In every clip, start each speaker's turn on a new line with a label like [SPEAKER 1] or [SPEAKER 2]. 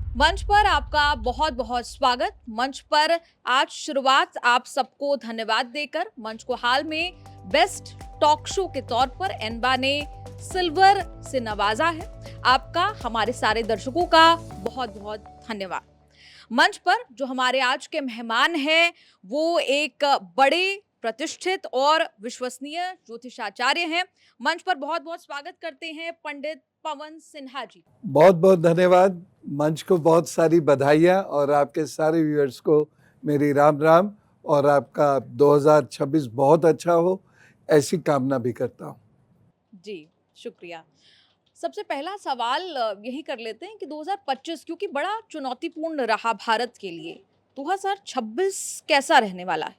[SPEAKER 1] मंच पर आपका बहुत बहुत स्वागत। मंच पर आज शुरुआत आप सबको धन्यवाद देकर मंच को हाल में बेस्ट टॉक शो के तौर पर एनबा ने सिल्वर से नवाजा है। आपका हमारे सारे दर्शकों का बहुत बहुत धन्यवाद। मंच पर जो हमारे आज के मेहमान हैं वो एक बड़े प्रतिष्ठित और विश्वसनीय ज्योतिषाचार्य हैं। मंच पर बहुत बहुत स्वागत करते हैं पंडित पवन सिन्हा जी।
[SPEAKER 2] बहुत बहुत धन्यवाद। मंच को बहुत सारी बधाइयाँ और आपके सारे व्यूअर्स को मेरी राम राम और आपका 2026 बहुत अच्छा हो, ऐसी कामना भी करता हूँ।
[SPEAKER 1] जी, शुक्रिया। सबसे पहला सवाल यही कर लेते हैं कि 2025 क्योंकि बड़ा चुनौतीपूर्ण रहा भारत के लिए, 2026 कैसा रहने वाला है?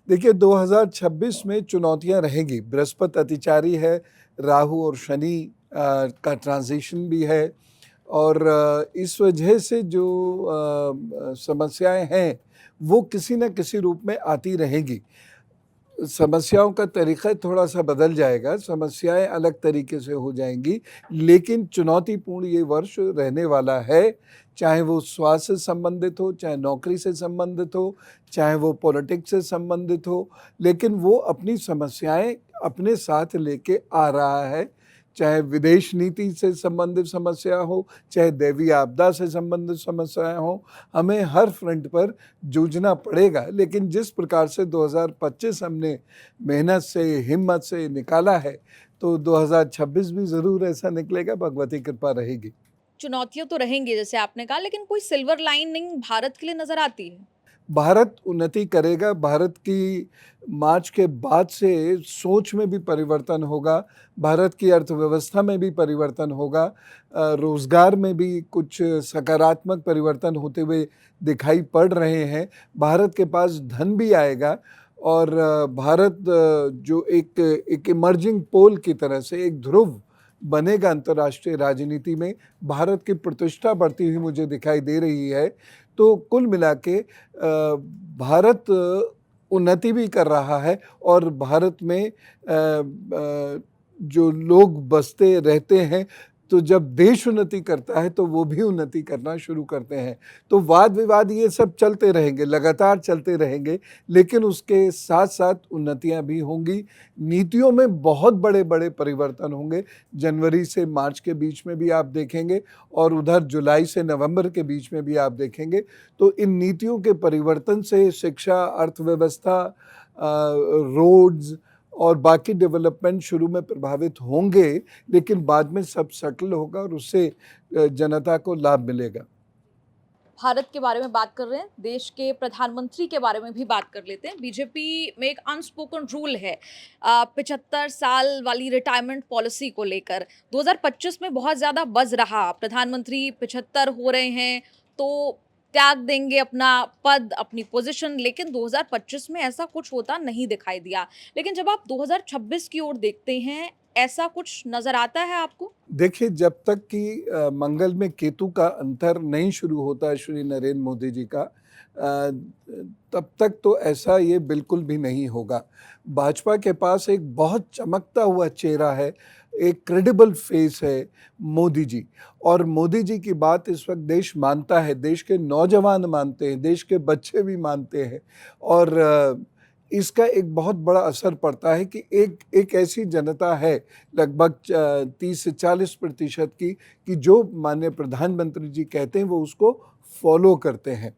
[SPEAKER 2] देखिए 2026 में चुनौतियाँ रहेंगी। बृहस्पति अतिचारी है, राहु और शनि का ट्रांजिशन भी है और इस वजह से जो समस्याएं हैं वो किसी न किसी रूप में आती रहेंगी। समस्याओं का तरीक़ा थोड़ा सा बदल जाएगा, समस्याएं अलग तरीके से हो जाएंगी, लेकिन चुनौतीपूर्ण ये वर्ष रहने वाला है। चाहे वो स्वास्थ्य से संबंधित हो, चाहे नौकरी से संबंधित हो, चाहे वो पॉलिटिक्स से संबंधित हो, लेकिन वो अपनी समस्याएं अपने साथ लेके आ रहा है। चाहे विदेश नीति से संबंधित समस्या हो, चाहे दैवीय आपदा से संबंधित समस्याएं हो, हमें हर फ्रंट पर जूझना पड़ेगा। लेकिन जिस प्रकार से 2025 हमने मेहनत से, हिम्मत से निकाला है, तो 2026 भी ज़रूर ऐसा निकलेगा, भगवती कृपा रहेगी।
[SPEAKER 1] चुनौतियाँ तो रहेंगी जैसे आपने कहा, लेकिन कोई सिल्वर लाइनिंग भारत के लिए नज़र आती है?
[SPEAKER 2] भारत उन्नति करेगा। भारत की मार्च के बाद से सोच में भी परिवर्तन होगा, भारत की अर्थव्यवस्था में भी परिवर्तन होगा, रोज़गार में भी कुछ सकारात्मक परिवर्तन होते हुए दिखाई पड़ रहे हैं। भारत के पास धन भी आएगा और भारत जो एक इमर्जिंग पोल की तरह से एक ध्रुव बनेगा अंतर्राष्ट्रीय राजनीति में। भारत की प्रतिष्ठा बढ़ती हुई मुझे दिखाई दे रही है। तो कुल मिला के भारत उन्नति भी कर रहा है और भारत में जो लोग बसते रहते हैं, तो जब देश उन्नति करता है तो वो भी उन्नति करना शुरू करते हैं। तो वाद विवाद ये सब चलते रहेंगे, लगातार चलते रहेंगे, लेकिन उसके साथ साथ उन्नतियां भी होंगी। नीतियों में बहुत बड़े बड़े परिवर्तन होंगे। जनवरी से मार्च के बीच में भी आप देखेंगे और उधर जुलाई से नवंबर के बीच में भी आप देखेंगे। तो इन नीतियों के परिवर्तन से शिक्षा, अर्थव्यवस्था, रोड्स और बाकी डेवलपमेंट शुरू में प्रभावित होंगे, लेकिन बाद में सब सेटल होगा और उससे जनता को लाभ मिलेगा।
[SPEAKER 1] भारत के बारे में बात कर रहे हैं, देश के प्रधानमंत्री के बारे में भी बात कर लेते हैं। बीजेपी में एक अनस्पोकन रूल है 75 साल वाली रिटायरमेंट पॉलिसी को लेकर। 2025 में बहुत ज़्यादा बज़ रहा, प्रधानमंत्री 75 हो रहे हैं तो त्याग देंगे अपना पद, अपनी पोजीशन, लेकिन 2025 में ऐसा कुछ होता नहीं दिखाई दिया। लेकिन जब आप 2026 की ओर देखते हैं, ऐसा कुछ नज़र आता है आपको?
[SPEAKER 2] देखिए, जब तक कि मंगल में केतु का अंतर नहीं शुरू होता है श्री नरेंद्र मोदी जी का, तब तक तो ऐसा ये बिल्कुल भी नहीं होगा। भाजपा के पास एक बहुत चमकता हुआ चेहरा है, एक क्रेडिबल फेस है मोदी जी, और मोदी जी की बात इस वक्त देश मानता है, देश के नौजवान मानते हैं, देश के बच्चे भी मानते हैं और इसका एक बहुत बड़ा असर पड़ता है कि एक ऐसी जनता है लगभग 30 से 40% की, कि जो माननीय प्रधानमंत्री जी कहते हैं वो उसको फॉलो करते हैं।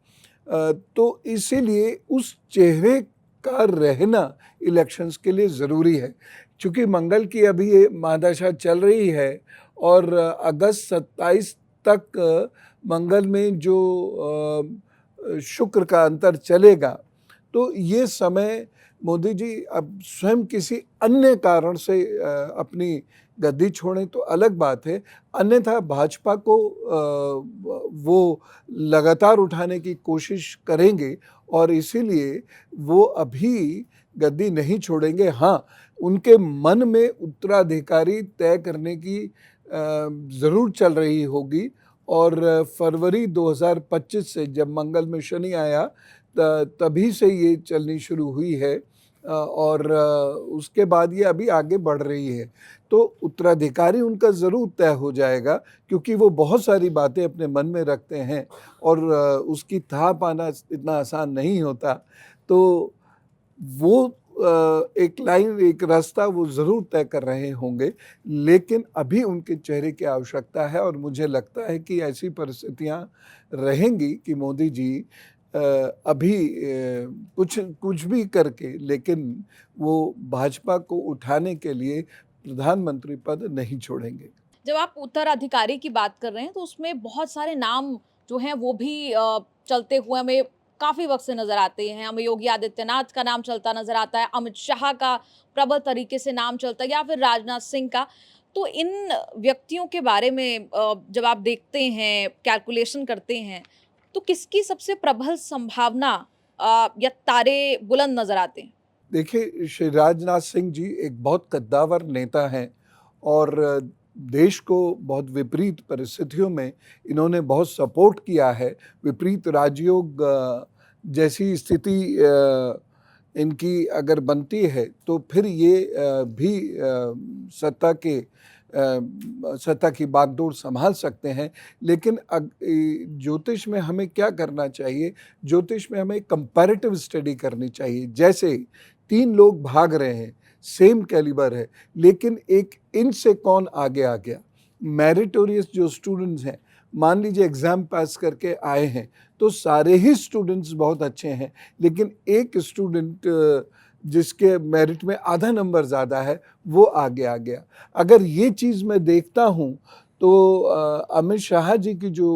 [SPEAKER 2] तो इसीलिए उस चेहरे का रहना इलेक्शंस के लिए ज़रूरी है। चूँकि मंगल की अभी ये महादशा चल रही है और अगस्त 27 तक मंगल में जो शुक्र का अंतर चलेगा, तो ये समय मोदी जी अब स्वयं किसी अन्य कारण से अपनी गद्दी छोड़ें तो अलग बात है, अन्यथा भाजपा को वो लगातार उठाने की कोशिश करेंगे और इसीलिए वो अभी गद्दी नहीं छोड़ेंगे। हाँ, उनके मन में उत्तराधिकारी तय करने की ज़रूर चल रही होगी और फरवरी 2025 से जब मंगल में शनि आया तभी से ये चलनी शुरू हुई है और उसके बाद ये अभी आगे बढ़ रही है। तो उत्तराधिकारी उनका ज़रूर तय हो जाएगा, क्योंकि वो बहुत सारी बातें अपने मन में रखते हैं और उसकी थाह पाना इतना आसान नहीं होता। तो वो एक लाइन, एक रास्ता वो ज़रूर तय कर रहे होंगे, लेकिन अभी उनके चेहरे की आवश्यकता है और मुझे लगता है कि ऐसी परिस्थितियाँ रहेंगी कि मोदी जी अभी कुछ भी करके, लेकिन वो भाजपा को उठाने के लिए प्रधानमंत्री पद नहीं छोड़ेंगे।
[SPEAKER 1] जब आप उत्तराधिकारी की बात कर रहे हैं तो उसमें बहुत सारे नाम जो हैं वो भी चलते हुए हमें काफ़ी वक़्त से नज़र आते हैं। हमें योगी आदित्यनाथ का नाम चलता नज़र आता है, अमित शाह का प्रबल तरीके से नाम चलता है या फिर राजनाथ सिंह का। तो इन व्यक्तियों के बारे में जब आप देखते हैं, कैलकुलेशन करते हैं, तो किसकी सबसे प्रबल संभावना या तारे बुलंद नज़र आते हैं?
[SPEAKER 2] देखिए, श्री राजनाथ सिंह जी एक बहुत कद्दावर नेता हैं और देश को बहुत विपरीत परिस्थितियों में इन्होंने बहुत सपोर्ट किया है। विपरीत राजयोग जैसी स्थिति इनकी अगर बनती है, तो फिर ये भी सत्ता की बागडोर संभाल सकते हैं। लेकिन ज्योतिष में हमें क्या करना चाहिए? ज्योतिष में हमें कंपैरेटिव स्टडी करनी चाहिए। जैसे 3 लोग भाग रहे हैं, सेम कैलिबर है, लेकिन एक इनसे कौन आगे आ गया? मेरिटोरियस जो स्टूडेंट्स हैं, मान लीजिए एग्ज़ाम पास करके आए हैं, तो सारे ही स्टूडेंट्स बहुत अच्छे हैं, लेकिन एक स्टूडेंट जिसके मेरिट में आधा नंबर ज़्यादा है, वो आगे आ गया। अगर ये चीज़ मैं देखता हूँ, तो अमित शाह जी की जो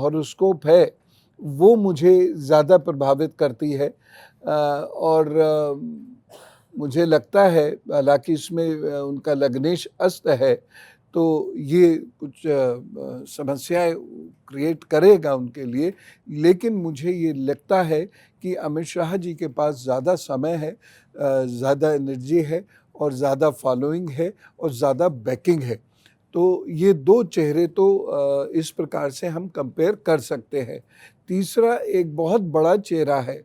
[SPEAKER 2] हॉरोस्कोप है, वो मुझे ज़्यादा प्रभावित करती है। और मुझे लगता है, हालाँकि इसमें उनका लग्नेश अस्त है, तो ये कुछ समस्याएँ क्रिएट करेगा उनके लिए, लेकिन मुझे ये लगता है कि अमित शाह जी के पास ज़्यादा समय है, ज़्यादा एनर्जी है और ज़्यादा फॉलोइंग है और ज़्यादा बैकिंग है। तो ये 2 चेहरे तो इस प्रकार से हम कंपेयर कर सकते हैं। तीसरा एक बहुत बड़ा चेहरा है,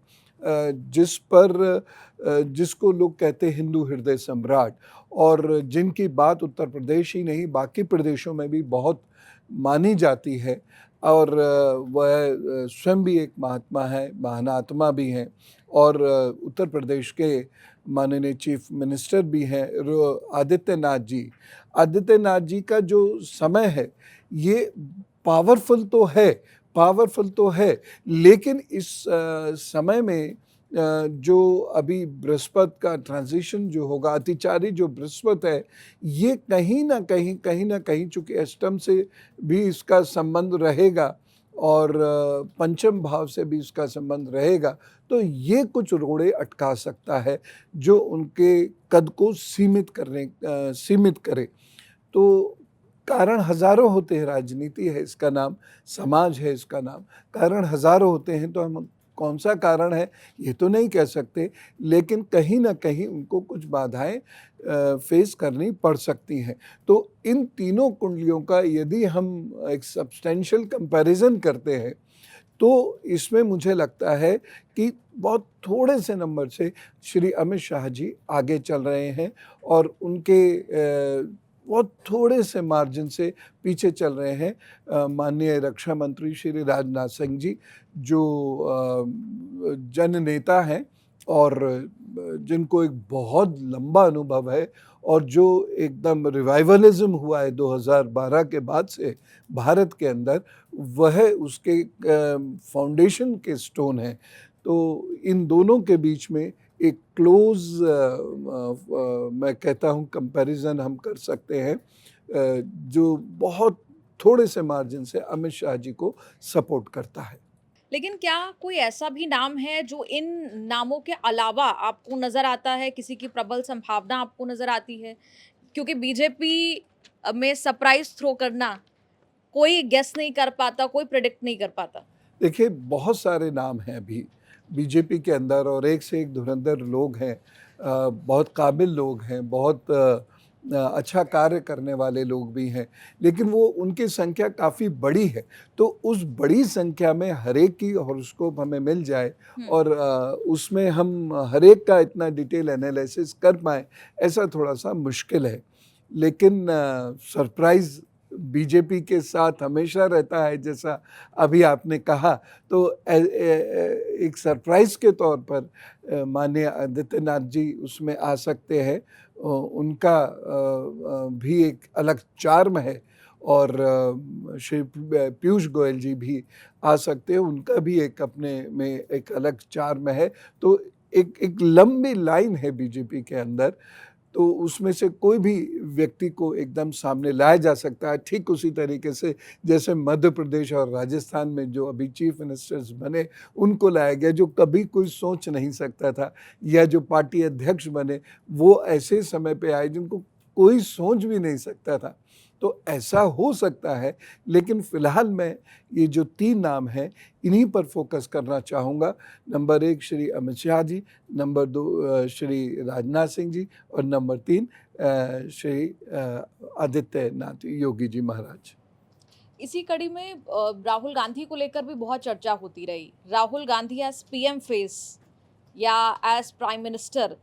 [SPEAKER 2] जिसको लोग कहते हैं हिंदू हृदय सम्राट, और जिनकी बात उत्तर प्रदेश ही नहीं बाकी प्रदेशों में भी बहुत मानी जाती है, और वह स्वयं भी एक महात्मा है, महानात्मा भी हैं, और उत्तर प्रदेश के माननीय चीफ मिनिस्टर भी हैं, आदित्यनाथ जी। आदित्यनाथ जी का जो समय है, ये पावरफुल तो है, लेकिन इस समय में जो अभी बृहस्पति का ट्रांजिशन जो होगा, अतिचारी जो बृहस्पति है, ये कहीं न कहीं चूँकि अष्टम से भी इसका संबंध रहेगा और पंचम भाव से भी इसका संबंध रहेगा, तो ये कुछ रोड़े अटका सकता है, जो उनके कद को सीमित करे। तो कारण हज़ारों होते हैं, राजनीति है इसका नाम, समाज है इसका नाम, कारण हज़ारों होते हैं, तो हम कौन सा कारण है ये तो नहीं कह सकते, लेकिन कहीं न कहीं उनको कुछ बाधाएँ फेस करनी पड़ सकती हैं। तो इन तीनों कुंडलियों का यदि हम एक सब्सटेंशियल कंपैरिज़न करते हैं, तो इसमें मुझे लगता है कि बहुत थोड़े से नंबर से श्री अमित शाह जी आगे चल रहे हैं और उनके बहुत थोड़े से मार्जिन से पीछे चल रहे हैं माननीय रक्षा मंत्री श्री राजनाथ सिंह जी, जो जननेता हैं और जिनको एक बहुत लंबा अनुभव है, और जो एकदम रिवाइवलिज्म हुआ है 2012 के बाद से भारत के अंदर, वह उसके फाउंडेशन के स्टोन हैं। तो इन दोनों के बीच में एक क्लोज़ मैं कहता हूँ कंपैरिज़न हम कर सकते हैं, जो बहुत थोड़े से मार्जिन से अमित शाह जी को सपोर्ट करता है।
[SPEAKER 1] लेकिन क्या कोई ऐसा भी नाम है जो इन नामों के अलावा आपको नज़र आता है, किसी की प्रबल संभावना आपको नज़र आती है? क्योंकि बीजेपी में सरप्राइज़ थ्रो करना कोई गेस नहीं कर पाता, कोई प्रेडिक्ट नहीं कर पाता।
[SPEAKER 2] देखिए, बहुत सारे नाम हैं अभी बीजेपी के अंदर और एक से एक धुरंधर लोग हैं, बहुत काबिल लोग हैं, बहुत अच्छा कार्य करने वाले लोग भी हैं, लेकिन वो उनकी संख्या काफ़ी बड़ी है। तो उस बड़ी संख्या में हर एक की हॉरोस्कोप हमें मिल जाए और उसमें हम हर एक का इतना डिटेल एनालिसिस कर पाएँ, ऐसा थोड़ा-सा मुश्किल है। लेकिन सरप्राइज बीजेपी के साथ हमेशा रहता है, जैसा अभी आपने कहा। तो एक सरप्राइज के तौर पर माननीय आदित्यनाथ जी उसमें आ सकते हैं। उनका भी एक अलग चार्म है, और श्री पीयूष गोयल जी भी आ सकते हैं, उनका भी एक अपने में एक अलग चार्म है। तो एक लंबी लाइन है बीजेपी के अंदर, तो उसमें से कोई भी व्यक्ति को एकदम सामने लाया जा सकता है। ठीक उसी तरीके से जैसे मध्य प्रदेश और राजस्थान में जो अभी चीफ मिनिस्टर्स बने, उनको लाया गया, जो कभी कोई सोच नहीं सकता था, या जो पार्टी अध्यक्ष बने वो ऐसे समय पे आए जिनको कोई सोच भी नहीं सकता था। तो ऐसा हो सकता है, लेकिन फिलहाल मैं ये जो 3 नाम हैं इन्हीं पर फोकस करना चाहूँगा। नंबर 1 श्री अमित शाह जी, नंबर 2 श्री राजनाथ सिंह जी, और नंबर 3 श्री आदित्यनाथ योगी जी महाराज।
[SPEAKER 1] इसी कड़ी में राहुल गांधी को लेकर भी बहुत चर्चा होती रही। Rahul Gandhi as PM face या एज प्राइम मिनिस्टर,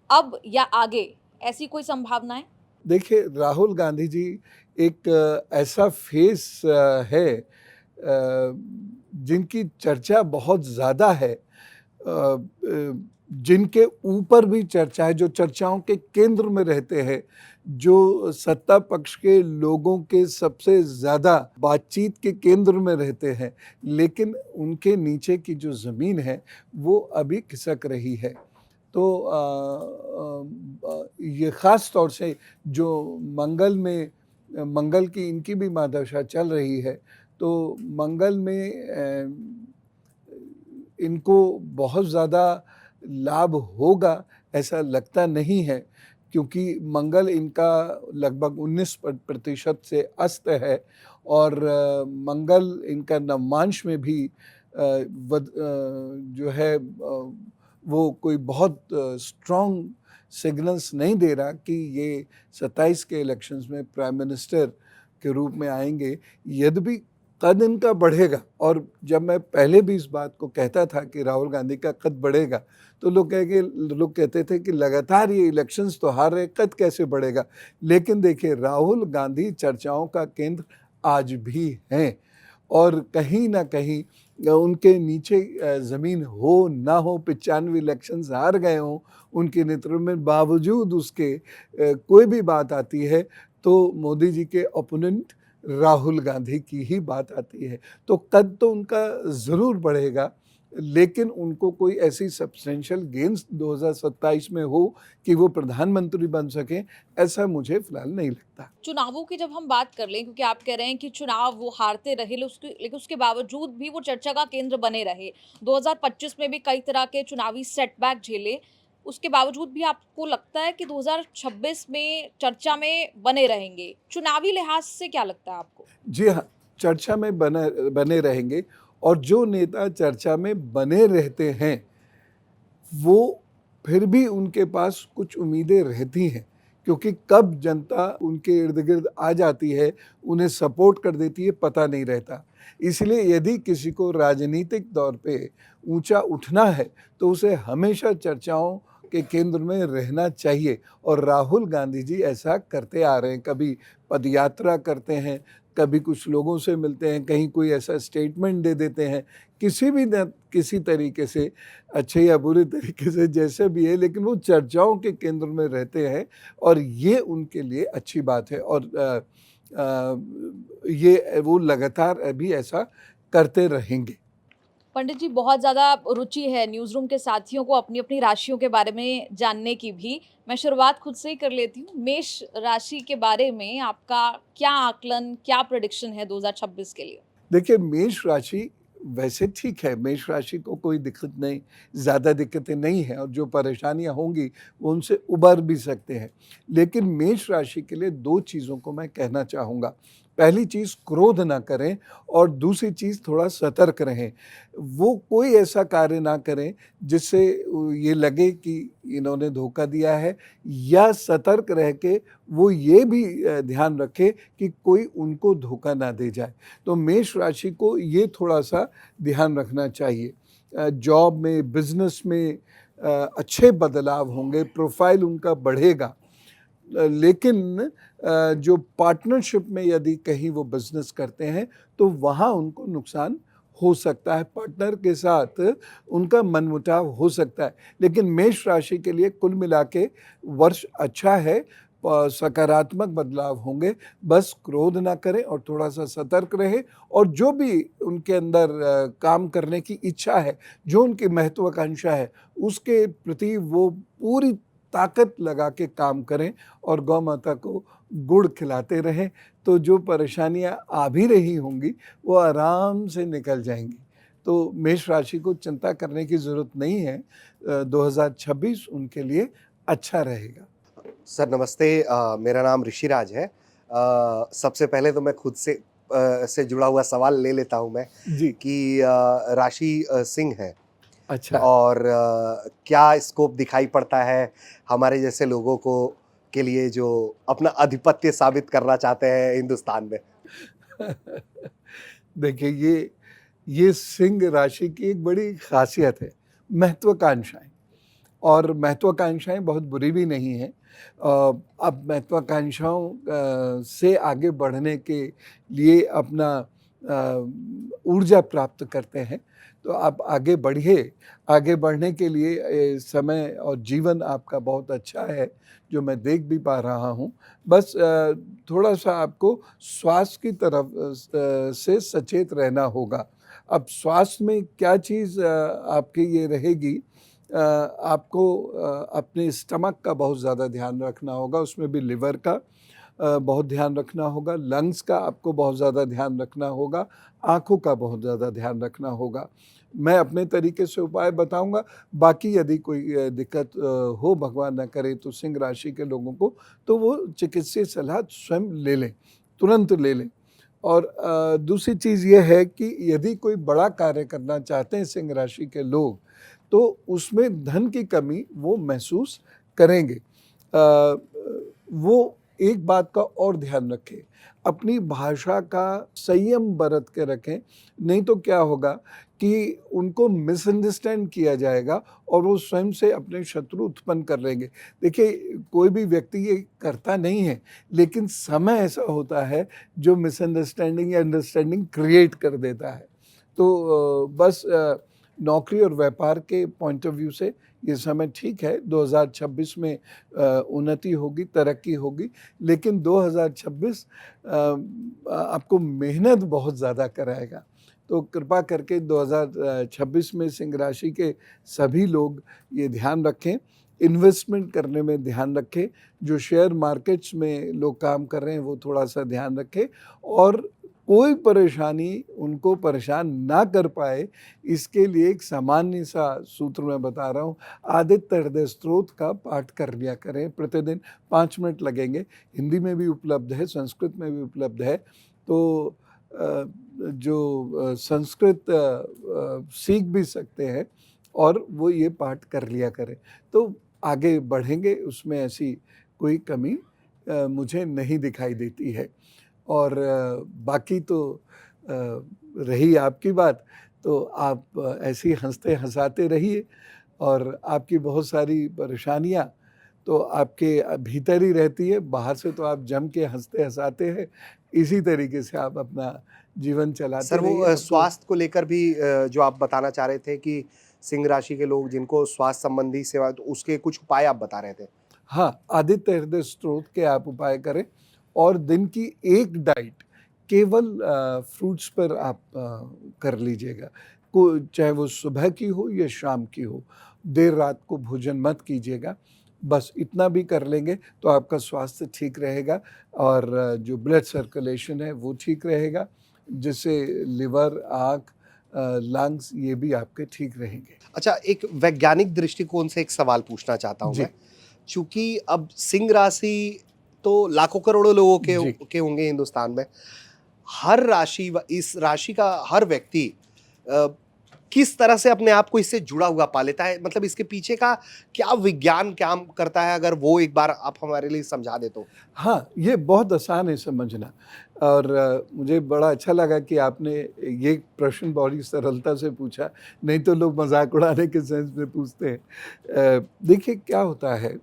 [SPEAKER 1] अब या आगे, ऐसी कोई संभावना है?
[SPEAKER 2] देखिए, राहुल गांधी जी एक ऐसा फेस है जिनकी चर्चा बहुत ज़्यादा है, जिनके ऊपर भी चर्चा है, जो चर्चाओं के केंद्र में रहते हैं, जो सत्ता पक्ष के लोगों के सबसे ज़्यादा बातचीत के केंद्र में रहते हैं, लेकिन उनके नीचे की जो ज़मीन है वो अभी खिसक रही है। तो ये ख़ास तौर से जो मंगल की इनकी भी महादशा चल रही है, तो मंगल में इनको बहुत ज़्यादा लाभ होगा ऐसा लगता नहीं है, क्योंकि मंगल इनका लगभग 19% से अस्त है, और मंगल इनका नवमांश में भी जो है वो कोई बहुत स्ट्रॉन्ग सिग्नल्स नहीं दे रहा कि ये 27 के इलेक्शंस में प्राइम मिनिस्टर के रूप में आएंगे। यद्यपि कद इनका बढ़ेगा, और जब मैं पहले भी इस बात को कहता था कि राहुल गांधी का कद बढ़ेगा, तो लोग कहते थे कि लगातार ये इलेक्शंस तो हार रहे, कद कैसे बढ़ेगा। लेकिन देखिए, राहुल गांधी चर्चाओं का केंद्र आज भी हैं, और कहीं ना कहीं उनके नीचे ज़मीन हो ना हो, 95 इलेक्शंस हार गए हों उनके नेतृत्व में, बावजूद उसके कोई भी बात आती है तो मोदी जी के ओपोनेंट राहुल गांधी की ही बात आती है। तो कद तो उनका ज़रूर बढ़ेगा, लेकिन उनको कोई ऐसी सब्सटेंशियल गेन्स 2027 में हो कि वो प्रधानमंत्री बन सकें, ऐसा मुझे फिलहाल नहीं लगता।
[SPEAKER 1] चुनावों की जब हम बात कर लें, क्योंकि आप कह रहे हैं कि चुनाव वो हारते रहे, लेकिन उसके बावजूद भी वो चर्चा का केंद्र बने रहे। 2025 में भी कई तरह के चुनावी सेटबैक झेले, उसके बावजूद भी आपको लगता है कि 2026 में चर्चा में बने रहेंगे? चुनावी लिहाज से क्या लगता है आपको?
[SPEAKER 2] जी हाँ, चर्चा में बने रहेंगे, और जो नेता चर्चा में बने रहते हैं वो फिर भी उनके पास कुछ उम्मीदें रहती हैं, क्योंकि कब जनता उनके इर्द गिर्द आ जाती है, उन्हें सपोर्ट कर देती है, पता नहीं रहता। इसलिए यदि किसी को राजनीतिक तौर पे ऊंचा उठना है तो उसे हमेशा चर्चाओं के केंद्र में रहना चाहिए, और राहुल गांधी जी ऐसा करते आ रहे हैं। कभी पदयात्रा करते हैं, कभी कुछ लोगों से मिलते हैं, कहीं कोई ऐसा स्टेटमेंट दे देते हैं, किसी तरीके से, अच्छे या बुरे तरीके से, जैसे भी है, लेकिन वो चर्चाओं के केंद्र में रहते हैं, और ये उनके लिए अच्छी बात है। और ये वो लगातार अभी ऐसा करते रहेंगे।
[SPEAKER 1] पंडित जी, बहुत ज़्यादा रुचि है न्यूज़ रूम के साथियों को अपनी-अपनी राशियों के बारे में जानने की भी। मैं शुरुआत खुद से ही कर लेती हूँ। मेष राशि के बारे में आपका क्या आकलन, क्या प्रेडिक्शन है 2026 के लिए?
[SPEAKER 2] देखिए, मेष राशि वैसे ठीक है, मेष राशि को कोई दिक्कत नहीं, ज़्यादा दिक्कतें नहीं हैं, और जो परेशानियां होंगी वो उनसे उबर भी सकते हैं। लेकिन मेष राशि के लिए 2 चीज़ों को मैं कहना चाहूँगा। पहली चीज़, क्रोध ना करें, और दूसरी चीज़, थोड़ा सतर्क रहें। वो कोई ऐसा कार्य ना करें जिससे ये लगे कि इन्होंने धोखा दिया है, या सतर्क रह के वो ये भी ध्यान रखें कि कोई उनको धोखा ना दे जाए। तो मेष राशि को ये थोड़ा-सा ध्यान रखना चाहिए। जॉब में, बिज़नेस में अच्छे बदलाव होंगे, प्रोफ़ाइल उनका बढ़ेगा। लेकिन जो पार्टनरशिप में यदि कहीं वो बिजनेस करते हैं तो वहाँ उनको नुकसान हो सकता है, पार्टनर के साथ उनका मनमुटाव हो सकता है। लेकिन मेष राशि के लिए कुल मिला के वर्ष अच्छा है, सकारात्मक बदलाव होंगे। बस क्रोध ना करें और थोड़ा सा सतर्क रहें, और जो भी उनके अंदर काम करने की इच्छा है, जो उनकी महत्वाकांक्षा है, उसके प्रति वो पूरी ताकत लगा के काम करें और गौ माता को गुड़ खिलाते रहें, तो जो परेशानियां आ भी रही होंगी वो आराम से निकल जाएंगी। तो मेष राशि को चिंता करने की ज़रूरत नहीं है। 2026 उनके लिए अच्छा रहेगा।
[SPEAKER 3] सर नमस्ते, मेरा नाम ऋषिराज है। सबसे पहले तो मैं खुद से जुड़ा हुआ सवाल ले लेता हूँ मैं
[SPEAKER 2] जी।
[SPEAKER 3] कि राशि सिंह है
[SPEAKER 2] अच्छा।
[SPEAKER 3] और क्या स्कोप दिखाई पड़ता है हमारे जैसे लोगों को के लिए जो अपना आधिपत्य साबित करना चाहते हैं हिंदुस्तान में?
[SPEAKER 2] देखिए, ये सिंह राशि की एक बड़ी खासियत है, महत्वाकांक्षाएं। और महत्वाकांक्षाएं बहुत बुरी भी नहीं हैं। अब महत्वाकांक्षाओं से आगे बढ़ने के लिए अपना ऊर्जा प्राप्त करते हैं, तो आप आगे बढ़िए। आगे बढ़ने के लिए समय और जीवन आपका बहुत अच्छा है, जो मैं देख भी पा रहा हूँ। बस थोड़ा सा आपको स्वास्थ्य की तरफ से सचेत रहना होगा। अब स्वास्थ्य में क्या चीज़ आपकी ये रहेगी, आपको अपने स्टमक का बहुत ज़्यादा ध्यान रखना होगा, उसमें भी लिवर का बहुत ध्यान रखना होगा, लंग्स का आपको बहुत ज़्यादा ध्यान रखना होगा, आँखों का बहुत ज़्यादा ध्यान रखना होगा। मैं अपने तरीके से उपाय बताऊँगा, बाकी यदि कोई दिक्कत हो, भगवान ना करे, तो सिंह राशि के लोगों को, तो वो चिकित्सीय सलाह स्वयं ले लें, तुरंत ले लें। और दूसरी चीज़ ये है कि यदि कोई बड़ा कार्य करना चाहते हैं सिंह राशि के लोग, तो उसमें धन की कमी वो महसूस करेंगे। वो एक बात का और ध्यान रखें, अपनी भाषा का संयम बरत के रखें, नहीं तो क्या होगा कि उनको मिसअंडरस्टैंड किया जाएगा और वो स्वयं से अपने शत्रु उत्पन्न कर लेंगे। देखिए, कोई भी व्यक्ति ये करता नहीं है, लेकिन समय ऐसा होता है जो मिसअंडरस्टैंडिंग या अंडरस्टैंडिंग क्रिएट कर देता है। तो बस नौकरी और व्यापार के पॉइंट ऑफ व्यू से ये समय ठीक है। 2026 में उन्नति होगी, तरक्की होगी, लेकिन 2026 आपको मेहनत बहुत ज़्यादा कराएगा। तो कृपा करके 2026 में सिंह राशि के सभी लोग ये ध्यान रखें, इन्वेस्टमेंट करने में ध्यान रखें, जो शेयर मार्केट्स में लोग काम कर रहे हैं वो थोड़ा सा ध्यान रखें, और कोई परेशानी उनको परेशान ना कर पाए, इसके लिए एक सामान्य सा सूत्र मैं बता रहा हूँ। आदित्य हृदय स्तोत्र का पाठ कर लिया करें प्रतिदिन, 5 मिनट लगेंगे। हिंदी में भी उपलब्ध है, संस्कृत में भी उपलब्ध है। तो जो संस्कृत सीख भी सकते हैं और वो ये पाठ कर लिया करें, तो आगे बढ़ेंगे। उसमें ऐसी कोई कमी मुझे नहीं दिखाई देती है। और बाकी तो रही आपकी बात, तो आप ऐसे ही हंसते हंसाते रहिए, और आपकी बहुत सारी परेशानियाँ तो आपके भीतर ही रहती है, बाहर से तो आप जम के हंसते हंसाते हैं। इसी तरीके से आप अपना जीवन चलाते
[SPEAKER 3] सर
[SPEAKER 2] रहिए।
[SPEAKER 3] वो
[SPEAKER 2] अब तो
[SPEAKER 3] स्वास्थ्य को लेकर भी जो आप बताना चाह रहे थे कि सिंह राशि के लोग जिनको स्वास्थ्य संबंधी सेवा, तो उसके कुछ उपाय आप बता रहे थे।
[SPEAKER 2] हाँ, आदित्य हृदय स्तोत्र के आप उपाय करें, और दिन की एक डाइट केवल फ्रूट्स पर आप कर लीजिएगा। चाहे वो सुबह की हो या शाम की हो, देर रात को भोजन मत कीजिएगा। बस इतना भी कर लेंगे तो आपका स्वास्थ्य ठीक रहेगा, और जो ब्लड सर्कुलेशन है वो ठीक रहेगा, जिससे लिवर, आँख, लंग्स ये भी आपके ठीक रहेंगे।
[SPEAKER 3] अच्छा, एक वैज्ञानिक दृष्टिकोण से एक सवाल पूछना चाहता हूँ
[SPEAKER 2] जी।
[SPEAKER 3] मैं, चूंकि अब सिंह राशि तो लाखों करोड़ों लोगों
[SPEAKER 2] जी।
[SPEAKER 3] के होंगे हिंदुस्तान में, हर राशि व इस राशि का हर व्यक्ति अ, किस तरह से अपने आप को इससे जुड़ा हुआ पा लेता है, मतलब इसके पीछे का क्या विज्ञान काम करता है, अगर वो एक बार आप हमारे लिए समझा दे तो।
[SPEAKER 2] हाँ, ये बहुत आसान है समझना, और मुझे बड़ा अच्छा लगा कि आपने ये प्रश्न बड़ी सरलता से पूछा, नहीं तो लोग मज़ाक उड़ाने के सेंस में पूछते हैं। देखिए क्या होता है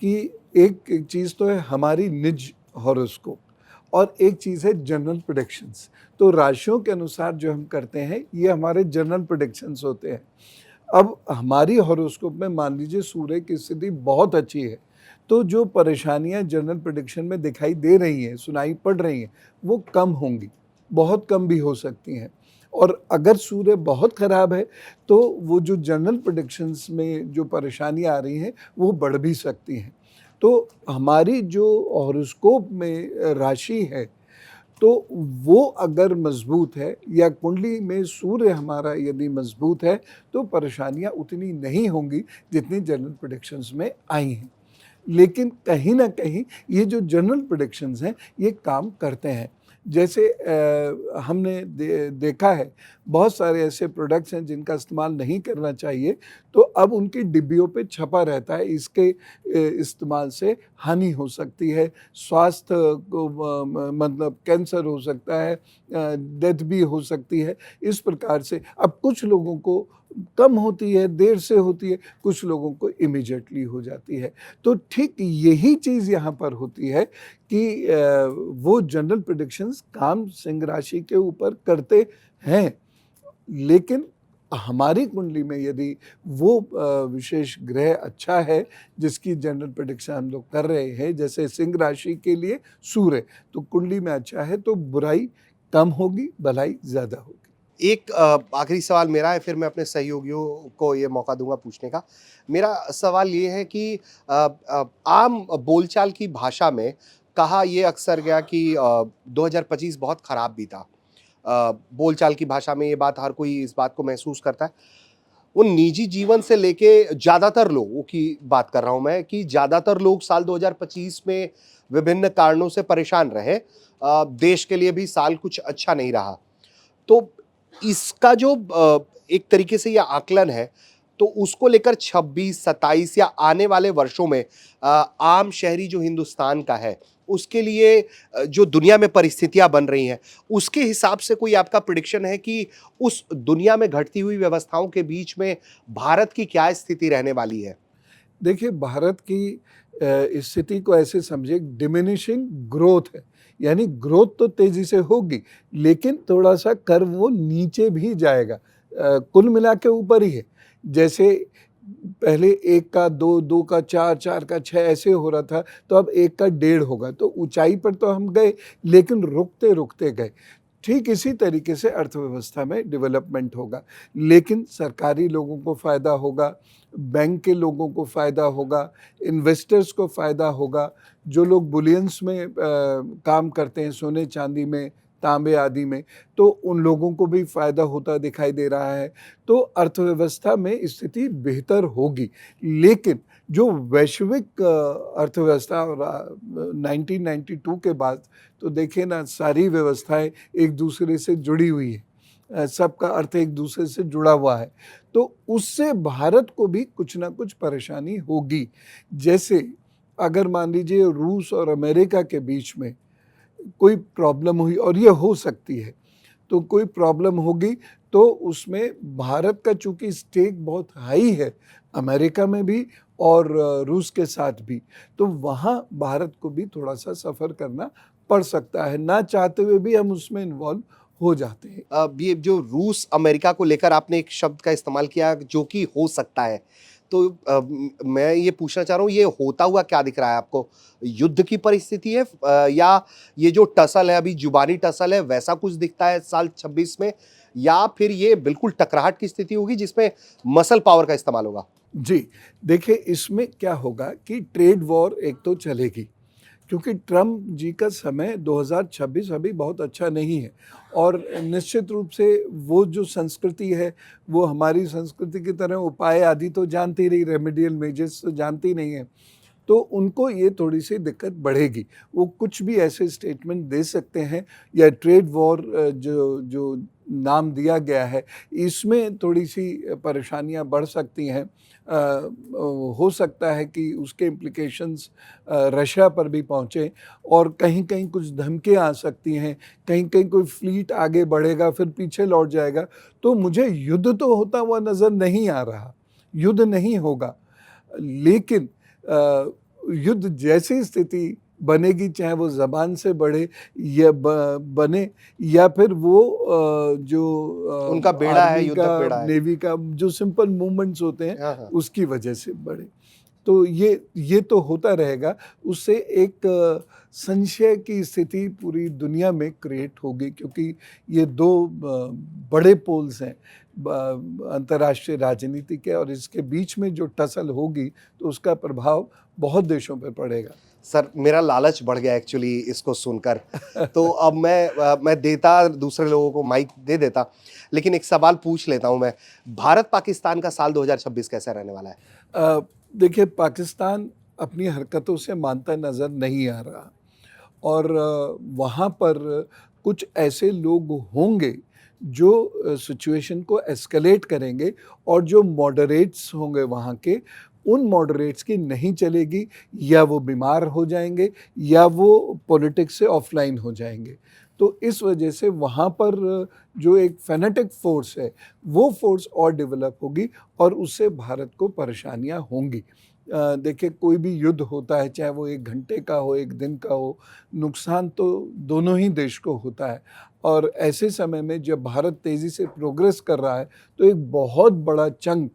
[SPEAKER 2] कि एक चीज़ तो है हमारी निज हॉरोस्कोप और एक चीज़ है जनरल प्रेडिक्शंस। तो राशियों के अनुसार जो हम करते हैं ये हमारे जनरल प्रेडिक्शंस होते हैं। अब हमारी हॉरोस्कोप में मान लीजिए सूर्य की स्थिति बहुत अच्छी है, तो जो परेशानियां जनरल प्रेडिक्शन में दिखाई दे रही हैं, सुनाई पड़ रही हैं, वो कम होंगी, बहुत कम भी हो सकती हैं। और अगर सूर्य बहुत खराब है तो वो जो जनरल प्रेडिक्शंस में जो परेशानियां आ रही हैं वो बढ़ भी सकती हैं। तो हमारी जो हॉरोस्कोप में राशि है तो वो अगर मजबूत है या कुंडली में सूर्य हमारा यदि मजबूत है तो परेशानियां उतनी नहीं होंगी जितनी जनरल प्रेडिक्शंस में आई हैं। लेकिन कहीं ना कहीं ये जो जनरल प्रेडिक्शंस हैं ये काम करते हैं। जैसे हमने देखा है बहुत सारे ऐसे प्रोडक्ट्स हैं जिनका इस्तेमाल नहीं करना चाहिए, तो अब उनकी डिब्बियों पे छपा रहता है इसके इस्तेमाल से हानि हो सकती है, स्वास्थ्य को मतलब कैंसर हो सकता है, डेथ भी हो सकती है। इस प्रकार से अब कुछ लोगों को कम होती है, देर से होती है, कुछ लोगों को इमीडिएटली हो जाती है। तो ठीक यही चीज़ यहाँ पर होती है कि वो जनरल प्रेडिक्शंस काम सिंह राशि के ऊपर करते हैं, लेकिन हमारी कुंडली में यदि वो विशेष ग्रह अच्छा है जिसकी जनरल प्रेडिक्शन हम लोग कर रहे हैं, जैसे सिंह राशि के लिए सूर्य, तो कुंडली में अच्छा है तो बुराई कम होगी, भलाई ज़्यादा होगी।
[SPEAKER 3] एक आखिरी सवाल मेरा है, फिर मैं अपने सहयोगियों को ये मौका दूंगा पूछने का। मेरा सवाल ये है कि आम बोलचाल की भाषा में कहा ये अक्सर गया कि 2025 बहुत खराब भी था। बोलचाल की भाषा में ये बात हर कोई इस बात को महसूस करता है। वो निजी जीवन से लेके ज़्यादातर लोगों की बात कर रहा हूँ मैं, कि ज़्यादातर लोग साल 2025 में विभिन्न कारणों से परेशान रहे। देश के लिए भी साल कुछ अच्छा नहीं रहा। तो इसका जो एक तरीके से ये आकलन है, तो उसको लेकर 26, 27 या आने वाले वर्षों में आम शहरी जो हिंदुस्तान का है उसके लिए जो दुनिया में परिस्थितियां बन रही हैं, उसके हिसाब से कोई आपका प्रेडिक्शन है कि उस दुनिया में घटती हुई व्यवस्थाओं के बीच में भारत की क्या स्थिति रहने वाली है?
[SPEAKER 2] देखिए, भारत की स्थिति को ऐसे समझिए, डिमिनिशिंग ग्रोथ है, यानी ग्रोथ तो तेजी से होगी लेकिन थोड़ा सा कर्व वो नीचे भी जाएगा, कुल मिला के ऊपर ही है। जैसे पहले 1 का 2, 2 का 4, 4 का 6 ऐसे हो रहा था, तो अब 1 का 1.5 होगा। तो ऊंचाई पर तो हम गए लेकिन रुकते रुकते गए। ठीक इसी तरीके से अर्थव्यवस्था में डेवलपमेंट होगा, लेकिन सरकारी लोगों को फ़ायदा होगा, बैंक के लोगों को फ़ायदा होगा, इन्वेस्टर्स को फ़ायदा होगा, जो लोग बुलियंस में काम करते हैं, सोने चांदी में, तांबे आदि में, तो उन लोगों को भी फ़ायदा होता दिखाई दे रहा है। तो अर्थव्यवस्था में स्थिति बेहतर होगी, लेकिन जो वैश्विक अर्थव्यवस्था 1992 के बाद तो देखिए ना, सारी व्यवस्थाएं एक दूसरे से जुड़ी हुई है, सबका अर्थ एक दूसरे से जुड़ा हुआ है, तो उससे भारत को भी कुछ ना कुछ परेशानी होगी। जैसे अगर मान लीजिए रूस और अमेरिका के बीच में कोई प्रॉब्लम हुई, और ये हो सकती है, तो कोई प्रॉब्लम होगी तो उसमें भारत का चूंकि स्टेक बहुत हाई है अमेरिका में भी और रूस के साथ भी, तो वहाँ भारत को भी थोड़ा सा सफ़र करना पड़ सकता है, ना चाहते हुए भी हम उसमें इन्वॉल्व हो जाते हैं।
[SPEAKER 3] अब ये जो रूस अमेरिका को लेकर आपने एक शब्द का इस्तेमाल किया जो कि हो सकता है, तो मैं ये पूछना चाह रहा हूँ, ये होता हुआ क्या दिख रहा है आपको? युद्ध की परिस्थिति है, या ये जो टसल है, अभी जुबानी टसल है, वैसा कुछ दिखता है साल 26 में, या फिर ये बिल्कुल टकराहट की स्थिति होगी जिसमें मसल पावर का इस्तेमाल होगा?
[SPEAKER 2] जी, देखिए इसमें क्या होगा कि ट्रेड वॉर एक तो चलेगी, क्योंकि ट्रम्प जी का समय 2026 अभी बहुत अच्छा नहीं है, और निश्चित रूप से वो जो संस्कृति है वो हमारी संस्कृति की तरह उपाय आदि तो जानती रही, रेमेडियल मेजर्स तो जानती नहीं है, तो उनको ये थोड़ी सी दिक्कत बढ़ेगी। वो कुछ भी ऐसे स्टेटमेंट दे सकते हैं, या ट्रेड वॉर जो नाम दिया गया है इसमें थोड़ी सी परेशानियां बढ़ सकती हैं। हो सकता है कि उसके इम्प्लिकेशंस रशिया पर भी पहुँचें, और कहीं कहीं कुछ धमकियां आ सकती हैं, कहीं कहीं कोई फ्लीट आगे बढ़ेगा फिर पीछे लौट जाएगा। तो मुझे युद्ध तो होता हुआ नज़र नहीं आ रहा, युद्ध नहीं होगा, लेकिन युद्ध जैसी स्थिति बनेगी, चाहे वो ज़बान से बढ़े या बने, या फिर वो जो
[SPEAKER 3] उनका बेड़ा है,
[SPEAKER 2] आर्मी
[SPEAKER 3] युद्धक
[SPEAKER 2] का,
[SPEAKER 3] बेड़ा है।
[SPEAKER 2] नेवी का जो सिंपल मूवमेंट्स होते हैं,
[SPEAKER 3] हाँ, हाँ।
[SPEAKER 2] उसकी वजह से बढ़े। तो ये तो होता रहेगा। उससे एक संशय की स्थिति पूरी दुनिया में क्रिएट होगी, क्योंकि ये दो बड़े पोल्स हैं अंतर्राष्ट्रीय राजनीति के, और इसके बीच में जो टसल होगी तो उसका प्रभाव बहुत देशों पर पड़ेगा।
[SPEAKER 3] सर, मेरा लालच बढ़ गया एक्चुअली इसको सुनकर। तो अब मैं देता दूसरे लोगों को माइक दे देता, लेकिन एक सवाल पूछ लेता हूं मैं। भारत पाकिस्तान का साल 2026 कैसा रहने वाला है?
[SPEAKER 2] देखिए, पाकिस्तान अपनी हरकतों से मानता नज़र नहीं आ रहा, और वहाँ पर कुछ ऐसे लोग होंगे जो सिचुएशन को एस्केलेट करेंगे, और जो मॉडरेट्स होंगे वहाँ के, उन मॉडरेट्स की नहीं चलेगी, या वो बीमार हो जाएंगे या वो पॉलिटिक्स से ऑफलाइन हो जाएंगे। तो इस वजह से वहाँ पर जो एक फैनेटिक फोर्स है, वो फोर्स और डेवलप होगी, और उससे भारत को परेशानियाँ होंगी। देखिए, कोई भी युद्ध होता है, चाहे वो 1 घंटे का हो, 1 दिन का हो, नुकसान तो दोनों ही देश को होता है। और ऐसे समय में जब भारत तेज़ी से प्रोग्रेस कर रहा है, तो एक बहुत बड़ा चंक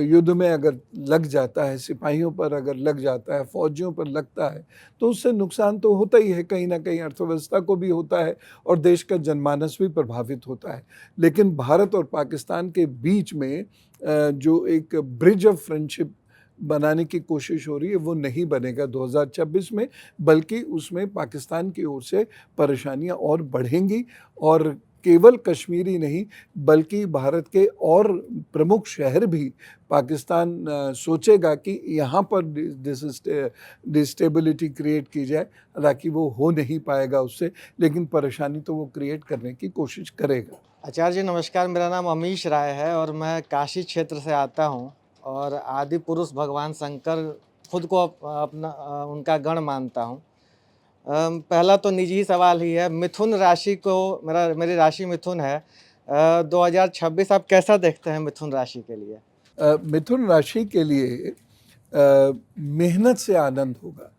[SPEAKER 2] युद्ध में अगर लग जाता है, सिपाहियों पर अगर लग जाता है, फौजियों पर लगता है, तो उससे नुकसान तो होता ही है, कहीं ना कहीं अर्थव्यवस्था को भी होता है, और देश का जनमानस भी प्रभावित होता है। लेकिन भारत और पाकिस्तान के बीच में जो एक ब्रिज ऑफ फ्रेंडशिप बनाने की कोशिश हो रही है, वो नहीं बनेगा 2026 में, बल्कि उसमें पाकिस्तान की ओर से परेशानियां और बढ़ेंगी। और केवल कश्मीर ही नहीं, बल्कि भारत के और प्रमुख शहर भी पाकिस्तान सोचेगा कि यहाँ पर डिस्टेबिलिटी क्रिएट की जाए। हालांकि वो हो नहीं पाएगा उससे, लेकिन परेशानी तो वो क्रिएट करने की कोशिश करेगा।
[SPEAKER 4] आचार्य जी नमस्कार, मेरा नाम अमीश राय है और मैं काशी क्षेत्र से आता हूँ। और आदि पुरुष भगवान शंकर खुद को अपना उनका गण मानता हूँ। पहला तो निजी ही सवाल ही है, मिथुन राशि को, मेरी राशि मिथुन है। 2026 आप कैसा देखते हैं मिथुन राशि के लिए?
[SPEAKER 2] मिथुन राशि के लिए मेहनत से आनंद होगा।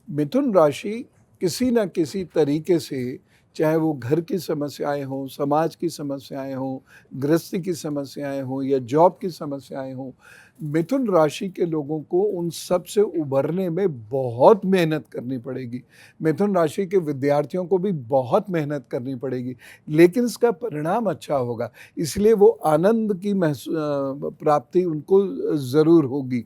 [SPEAKER 2] मिथुन राशि किसी न किसी तरीके से, चाहे वो घर की समस्याएं हों, समाज की समस्याएं हों, गृहस्थी की समस्याएं हों, या जॉब की समस्याएं हों, मिथुन राशि के लोगों को उन सब से उभरने में बहुत मेहनत करनी पड़ेगी। मिथुन राशि के विद्यार्थियों को भी बहुत मेहनत करनी पड़ेगी, लेकिन इसका परिणाम अच्छा होगा, इसलिए वो आनंद की प्राप्ति उनको ज़रूर होगी।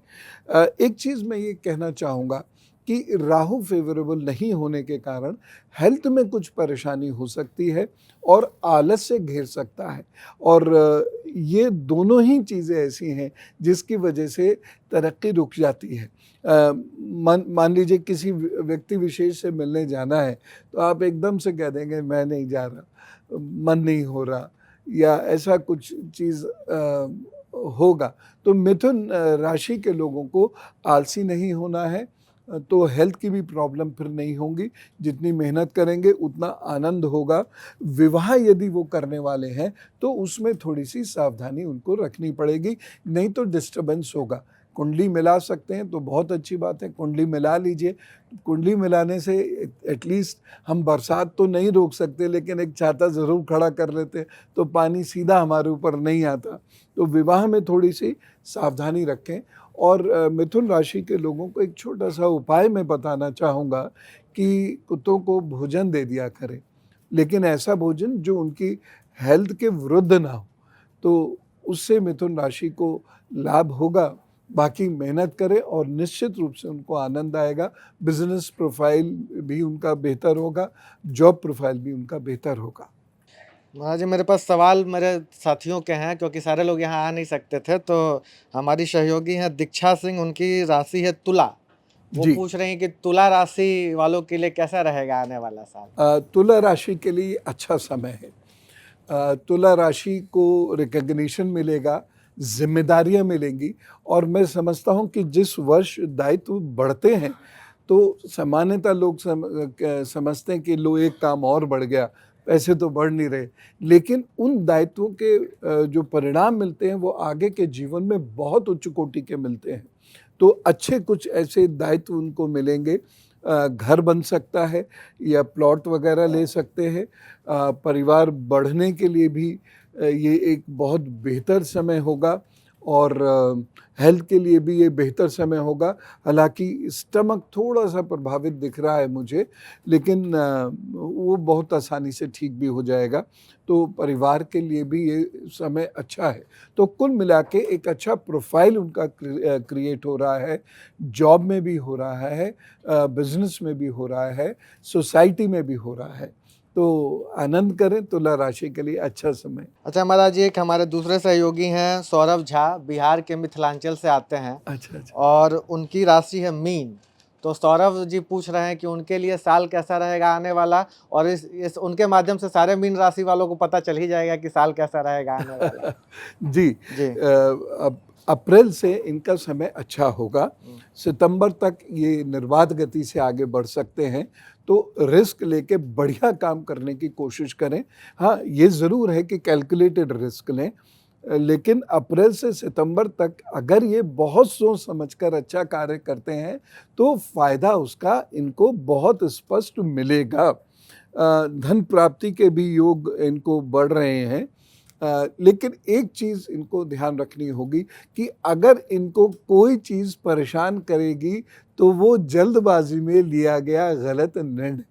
[SPEAKER 2] एक चीज़ मैं ये कहना चाहूँगा कि राहु फेवरेबल नहीं होने के कारण हेल्थ में कुछ परेशानी हो सकती है, और आलस्य घेर सकता है, और ये दोनों ही चीज़ें ऐसी हैं जिसकी वजह से तरक्की रुक जाती है। मान लीजिए किसी व्यक्ति विशेष से मिलने जाना है, तो आप एकदम से कह देंगे मैं नहीं जा रहा, मन नहीं हो रहा, या ऐसा कुछ चीज़ होगा। तो मिथुन राशि के लोगों को आलसी नहीं होना है, तो हेल्थ की भी प्रॉब्लम फिर नहीं होंगी। जितनी मेहनत करेंगे उतना आनंद होगा। विवाह यदि वो करने वाले हैं तो उसमें थोड़ी सी सावधानी उनको रखनी पड़ेगी, नहीं तो डिस्टर्बेंस होगा। कुंडली मिला सकते हैं तो बहुत अच्छी बात है, कुंडली मिला लीजिए। कुंडली मिलाने से एटलीस्ट हम बरसात तो नहीं रोक सकते, लेकिन एक छाता ज़रूर खड़ा कर लेते तो पानी सीधा हमारे ऊपर नहीं आता। तो विवाह में थोड़ी सी सावधानी रखें। और मिथुन राशि के लोगों को एक छोटा सा उपाय मैं बताना चाहूँगा कि कुत्तों को भोजन दे दिया करें, लेकिन ऐसा भोजन जो उनकी हेल्थ के विरुद्ध ना हो, तो उससे मिथुन राशि को लाभ होगा। बाकी मेहनत करें और निश्चित रूप से उनको आनंद आएगा। बिजनेस प्रोफाइल भी उनका बेहतर होगा, जॉब प्रोफाइल भी उनका बेहतर होगा।
[SPEAKER 4] महाराज जी, मेरे पास सवाल मेरे साथियों के हैं, क्योंकि सारे लोग यहाँ आ नहीं सकते थे। तो हमारी सहयोगी हैं दीक्षा सिंह, उनकी राशि है तुला। वो
[SPEAKER 2] जी।
[SPEAKER 4] पूछ रही हैं कि तुला राशि वालों के लिए कैसा रहेगा आने वाला साल?
[SPEAKER 2] तुला राशि के लिए अच्छा समय है। तुला राशि को रिकग्निशन मिलेगा, जिम्मेदारियां मिलेंगी, और मैं समझता हूं कि जिस वर्ष दायित्व बढ़ते हैं तो सामान्यतः लोग समझते हैं कि लो एक काम और बढ़ गया, पैसे तो बढ़ नहीं रहे, लेकिन उन दायित्वों के जो परिणाम मिलते हैं वो आगे के जीवन में बहुत उच्च कोटि के मिलते हैं। तो अच्छे कुछ ऐसे दायित्व उनको मिलेंगे। घर बन सकता है या प्लॉट वगैरह ले सकते हैं। परिवार बढ़ने के लिए भी ये एक बहुत बेहतर समय होगा और हेल्थ के लिए भी ये बेहतर समय होगा। हालांकि स्टमक थोड़ा सा प्रभावित दिख रहा है मुझे, लेकिन वो बहुत आसानी से ठीक भी हो जाएगा। तो परिवार के लिए भी ये समय अच्छा है। तो कुल मिला के एक अच्छा प्रोफाइल उनका क्रिएट हो रहा है, जॉब में भी हो रहा है, बिजनेस में भी हो रहा है, सोसाइटी में भी हो रहा है। तो आनंद करें, तुला राशि के लिए अच्छा समय।
[SPEAKER 4] अच्छा महाराज जी, एक हमारे दूसरे सहयोगी हैं सौरभ झा, बिहार के मिथिलांचल से आते हैं
[SPEAKER 2] अच्छा अच्छा।
[SPEAKER 4] और उनकी राशि है मीन। तो सौरभ जी पूछ रहे हैं कि उनके लिए साल कैसा रहेगा आने वाला, और इस उनके माध्यम से सारे मीन राशि वालों को पता चल ही जाएगा कि साल कैसा रहेगा आने वाला।
[SPEAKER 2] जी,
[SPEAKER 4] जी।
[SPEAKER 2] अब अप्रैल से इनका समय अच्छा होगा। सितंबर तक ये निर्बाध गति से आगे बढ़ सकते हैं। तो रिस्क लेके बढ़िया काम करने की कोशिश करें। हाँ, ये ज़रूर है कि कैलकुलेटेड रिस्क लें, लेकिन अप्रैल से सितंबर तक अगर ये बहुत सोच समझकर अच्छा कार्य करते हैं तो फ़ायदा उसका इनको बहुत स्पष्ट मिलेगा। धन प्राप्ति के भी योग इनको बढ़ रहे हैं। लेकिन एक चीज़ इनको ध्यान रखनी होगी कि अगर इनको कोई चीज़ परेशान करेगी तो वो जल्दबाजी में लिया गया गलत निर्णय।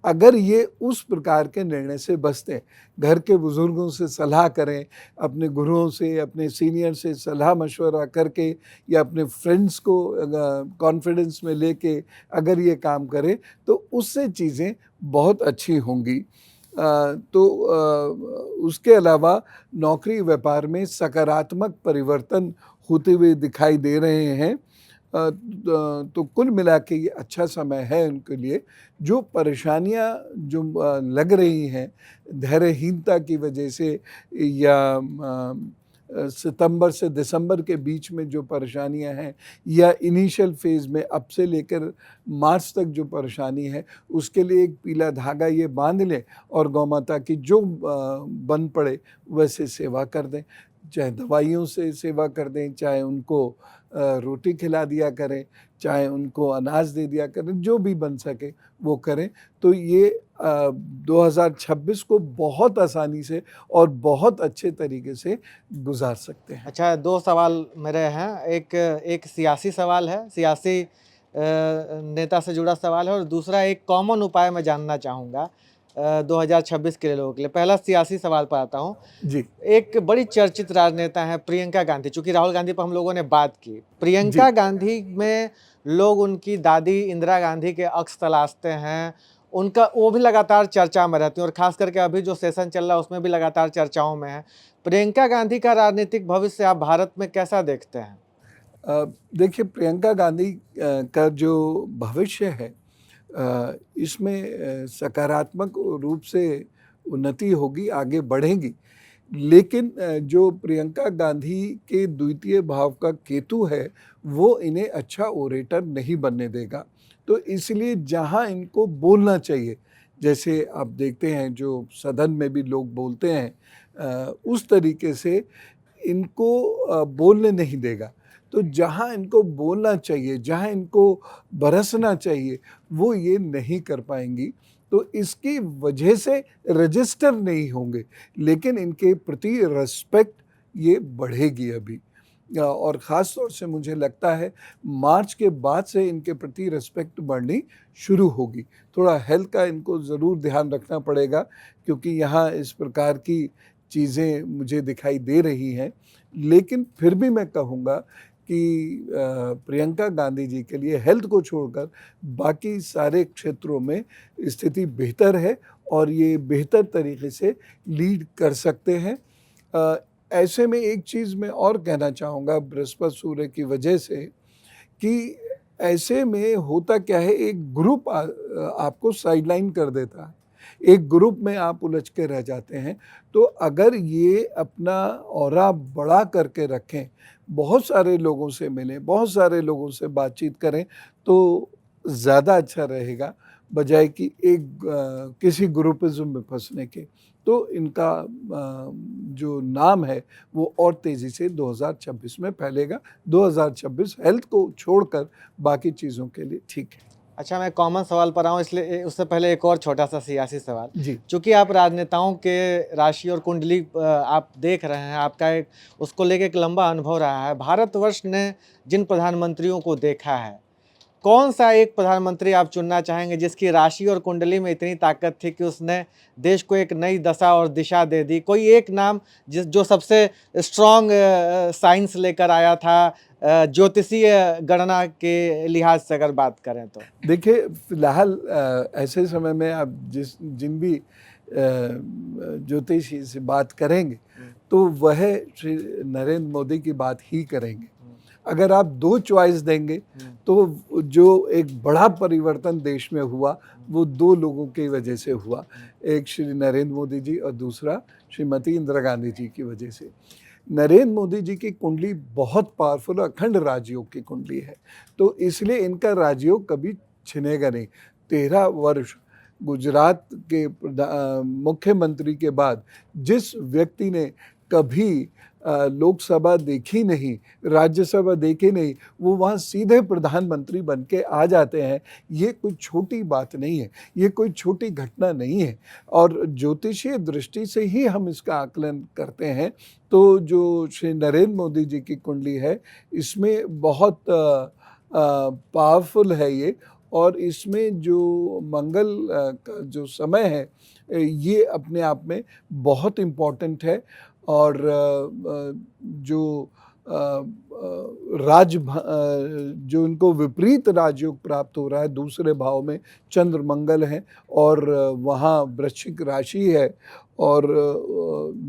[SPEAKER 2] अगर ये उस प्रकार के निर्णय से बचते हैं, घर के बुजुर्गों से सलाह करें, अपने गुरुओं से, अपने सीनियर से सलाह मशवरा करके या अपने फ्रेंड्स को कॉन्फिडेंस में लेके अगर ये काम करें तो उससे चीज़ें बहुत अच्छी होंगी। उसके अलावा नौकरी व्यापार में सकारात्मक परिवर्तन होते हुए दिखाई दे रहे हैं। तो कुल मिला के ये अच्छा समय है उनके लिए। जो परेशानियां जो लग रही हैं धैर्यहीनता की वजह से या सितंबर से दिसंबर के बीच में जो परेशानियां हैं या इनिशियल फेज़ में अब से लेकर मार्च तक जो परेशानी है, उसके लिए एक पीला धागा ये बांध लें और गौ माता की जो बन पड़े वैसे सेवा कर दें। चाहे दवाइयों से सेवा कर दें, चाहे उनको रोटी खिला दिया करें, चाहे उनको अनाज दे दिया करें, जो भी बन सके वो करें। तो ये 2026 को बहुत आसानी से और बहुत अच्छे तरीके से गुजार सकते हैं।
[SPEAKER 4] अच्छा, 2 सवाल मेरे हैं। एक सियासी सवाल है, सियासी नेता से जुड़ा सवाल है, और दूसरा एक कॉमन उपाय मैं जानना चाहूँगा 2026 के लिए लोगों के लिए। पहला सियासी सवाल पर आता हूँ।
[SPEAKER 2] जी,
[SPEAKER 4] एक बड़ी चर्चित राजनेता हैं प्रियंका गांधी। चूंकि राहुल गांधी पर हम लोगों ने बात की, प्रियंका गांधी में लोग उनकी दादी इंदिरा गांधी के अक्स तलाशते हैं। उनका वो भी लगातार चर्चा में रहती हैं, और खास करके अभी जो सेशन चल रहा है उसमें भी लगातार चर्चाओं में है। प्रियंका गांधी का राजनीतिक भविष्य आप भारत में कैसा देखते हैं?
[SPEAKER 2] देखिए, प्रियंका गांधी का जो भविष्य है इसमें सकारात्मक रूप से उन्नति होगी, आगे बढ़ेंगी। लेकिन जो प्रियंका गांधी के द्वितीय भाव का केतु है वो इन्हें अच्छा ओरेटर नहीं बनने देगा। तो इसलिए जहाँ इनको बोलना चाहिए, जैसे आप देखते हैं जो सदन में भी लोग बोलते हैं उस तरीके से इनको बोलने नहीं देगा। तो जहाँ इनको बोलना चाहिए, जहाँ इनको बरसना चाहिए, वो ये नहीं कर पाएंगी। तो इसकी वजह से रजिस्टर नहीं होंगे, लेकिन इनके प्रति रिस्पेक्ट ये बढ़ेगी अभी। और ख़ास तौर से मुझे लगता है मार्च के बाद से इनके प्रति रिस्पेक्ट बढ़नी शुरू होगी। थोड़ा हेल्थ का इनको ज़रूर ध्यान रखना पड़ेगा, क्योंकि यहाँ इस प्रकार की चीज़ें मुझे दिखाई दे रही हैं। लेकिन फिर भी मैं कहूँगा कि प्रियंका गांधी जी के लिए हेल्थ को छोड़कर बाकी सारे क्षेत्रों में स्थिति बेहतर है और ये बेहतर तरीके से लीड कर सकते हैं। ऐसे में एक चीज़ मैं और कहना चाहूँगा बृहस्पति सूर्य की वजह से, कि ऐसे में होता क्या है, एक ग्रुप आपको साइडलाइन कर देता है, एक ग्रुप में आप उलझ के रह जाते हैं। तो अगर ये अपना ऑरा बड़ा करके रखें, बहुत सारे लोगों से मिलें, बहुत सारे लोगों से बातचीत करें तो ज़्यादा अच्छा रहेगा। बजाय कि किसी ग्रुपिज्म में फंसने के। तो इनका जो नाम है वो और तेज़ी से 2026 में फैलेगा। 2026 हेल्थ को छोड़कर बाकी चीज़ों के लिए ठीक है।
[SPEAKER 4] अच्छा, मैं कॉमन सवाल पर आऊँ, इसलिए उससे पहले एक और छोटा सा सियासी सवाल।
[SPEAKER 2] जी।
[SPEAKER 4] चूंकि आप राजनेताओं के राशि और कुंडली आप देख रहे हैं, आपका एक उसको लेके एक लंबा अनुभव रहा है। भारतवर्ष ने जिन प्रधानमंत्रियों को देखा है, कौन सा एक प्रधानमंत्री आप चुनना चाहेंगे जिसकी राशि और कुंडली में इतनी ताकत थी कि उसने देश को एक नई दशा और दिशा दे दी? कोई एक नाम जो सबसे स्ट्रॉन्ग साइंस लेकर आया था, ज्योतिषीय गणना के लिहाज से अगर बात करें तो?
[SPEAKER 2] देखिए, फिलहाल ऐसे समय में आप जिन भी ज्योतिषी से बात करेंगे तो वह श्री नरेंद्र मोदी की बात ही करेंगे। अगर आप दो चॉइस देंगे तो जो एक बड़ा परिवर्तन देश में हुआ वो दो लोगों की वजह से हुआ, एक श्री नरेंद्र मोदी जी और दूसरा श्रीमती इंदिरा गांधी जी की वजह से। नरेंद्र मोदी जी की कुंडली बहुत पावरफुल अखंड राजयोग की कुंडली है, तो इसलिए इनका राजयोग कभी छिनेगा नहीं। 13 वर्ष गुजरात के मुख्यमंत्री के बाद जिस व्यक्ति ने कभी लोकसभा देखी नहीं, राज्यसभा देखी नहीं, वो वहाँ सीधे प्रधानमंत्री बन के आ जाते हैं। ये कोई छोटी बात नहीं है, ये कोई छोटी घटना नहीं है और ज्योतिषीय दृष्टि से ही हम इसका आकलन करते हैं। तो जो श्री नरेंद्र मोदी जी की कुंडली है इसमें बहुत पावरफुल है ये, और इसमें जो मंगल का जो समय है ये अपने आप में बहुत इम्पॉर्टेंट है। और जो जो इनको विपरीत राजयोग प्राप्त हो रहा है, दूसरे भाव में चंद्र मंगल हैं और वहाँ वृश्चिक राशि है और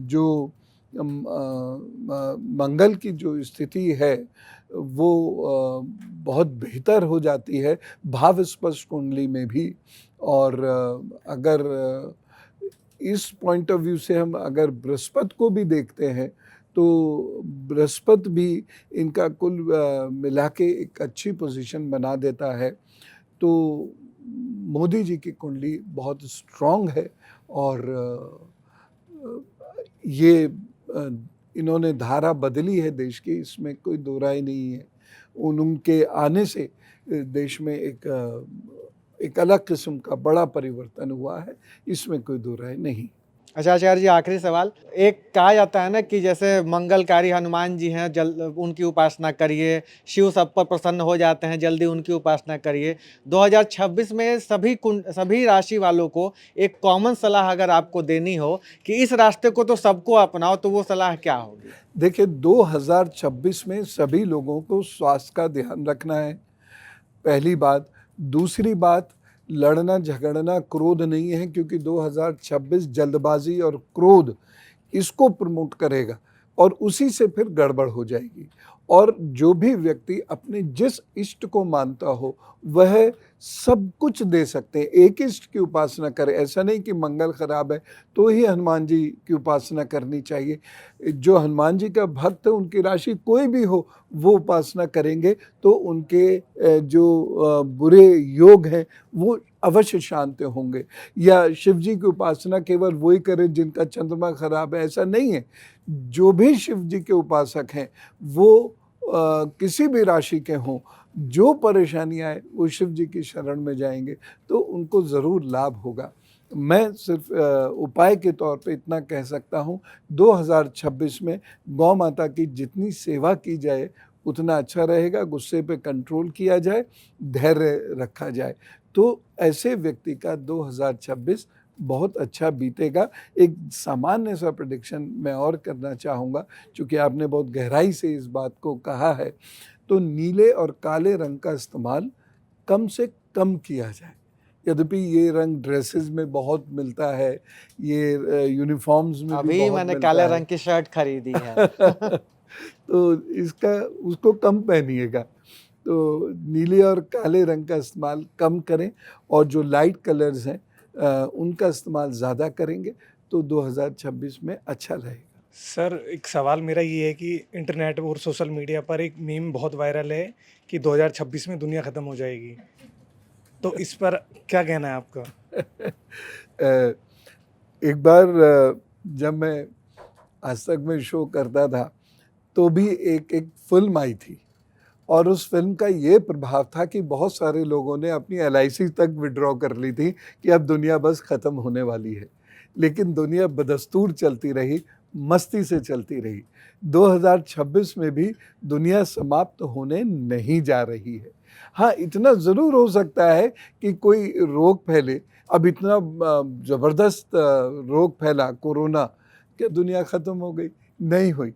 [SPEAKER 2] जो मंगल की जो स्थिति है वो बहुत बेहतर हो जाती है भाव स्पष्ट कुंडली में भी। और अगर इस पॉइंट ऑफ व्यू से हम अगर बृहस्पति को भी देखते हैं तो बृहस्पति भी इनका कुल मिला के एक अच्छी पोजीशन बना देता है। तो मोदी जी की कुंडली बहुत स्ट्रॉन्ग है और ये इन्होंने धारा बदली है देश की, इसमें कोई दो राय नहीं है। उनके आने से देश में एक अलग किस्म का बड़ा परिवर्तन हुआ है, इसमें कोई दो राय नहीं।
[SPEAKER 4] अच्छा आचार्य जी, आखिरी सवाल। एक कहा जाता है ना कि जैसे मंगलकारी हनुमान जी हैं, उनकी उपासना करिए, शिव सब पर प्रसन्न हो जाते हैं, जल्दी उनकी उपासना करिए। 2026 में सभी राशि वालों को एक कॉमन सलाह अगर आपको देनी हो कि इस रास्ते को तो सबको अपनाओ, तो वो सलाह क्या होगी?
[SPEAKER 2] देखिए, 2026 में सभी लोगों को स्वास्थ्य का ध्यान रखना है, पहली बात। दूसरी बात, लड़ना झगड़ना क्रोध नहीं है, क्योंकि 2026 जल्दबाजी और क्रोध इसको प्रमोट करेगा और उसी से फिर गड़बड़ हो जाएगी। और जो भी व्यक्ति अपने जिस इष्ट को मानता हो वह सब कुछ दे सकते हैं। एक इष्ट की उपासना करें, ऐसा नहीं कि मंगल खराब है तो ही हनुमान जी की उपासना करनी चाहिए। जो हनुमान जी का भक्त है, उनकी राशि कोई भी हो, वो उपासना करेंगे तो उनके जो बुरे योग हैं वो अवश्य शांत होंगे। या शिव जी की उपासना केवल वही करें जिनका चंद्रमा खराब है, ऐसा नहीं है। जो भी शिव जी के उपासक हैं वो किसी भी राशि के हों, जो परेशानी आए वो शिव जी की शरण में जाएंगे तो उनको ज़रूर लाभ होगा। मैं सिर्फ उपाय के तौर पे इतना कह सकता हूँ, 2026 में गौ माता की जितनी सेवा की जाए उतना अच्छा रहेगा। गुस्से पे कंट्रोल किया जाए, धैर्य रखा जाए, तो ऐसे व्यक्ति का 2026 बहुत अच्छा बीतेगा। एक सामान्य सा प्रेडिक्शन मैं और करना चाहूँगा, चूँकि आपने बहुत गहराई से इस बात को कहा है, तो नीले और काले रंग का इस्तेमाल कम से कम किया जाए। यद्यपि ये रंग ड्रेसेस में बहुत मिलता है, ये यूनिफॉर्म्स में भी
[SPEAKER 4] अभी
[SPEAKER 2] बहुत
[SPEAKER 4] मैंने
[SPEAKER 2] मिलता
[SPEAKER 4] काले
[SPEAKER 2] है।
[SPEAKER 4] रंग की शर्ट खरीदी है।
[SPEAKER 2] तो इसका उसको कम पहनिएगा। तो नीले और काले रंग का इस्तेमाल कम करें और जो लाइट कलर्स हैं उनका इस्तेमाल ज़्यादा करेंगे तो 2026 में अच्छा रहेगा।
[SPEAKER 5] सर, एक सवाल मेरा ये है कि इंटरनेट और सोशल मीडिया पर एक मीम बहुत वायरल है कि 2026 में दुनिया ख़त्म हो जाएगी। तो इस पर क्या कहना है आपका?
[SPEAKER 2] एक बार जब मैं आज तक में शो करता था तो भी एक फिल्म आई थी और उस फिल्म का ये प्रभाव था कि बहुत सारे लोगों ने अपनी LIC तक विड्रॉ कर ली थी कि अब दुनिया बस ख़त्म होने वाली है, लेकिन दुनिया बदस्तूर चलती रही, मस्ती से चलती रही। 2026 में भी दुनिया समाप्त होने नहीं जा रही है। हाँ, इतना ज़रूर हो सकता है कि कोई रोग फैले। अब इतना ज़बरदस्त रोग फैला कोरोना, क्या दुनिया ख़त्म हो गई? नहीं हुई।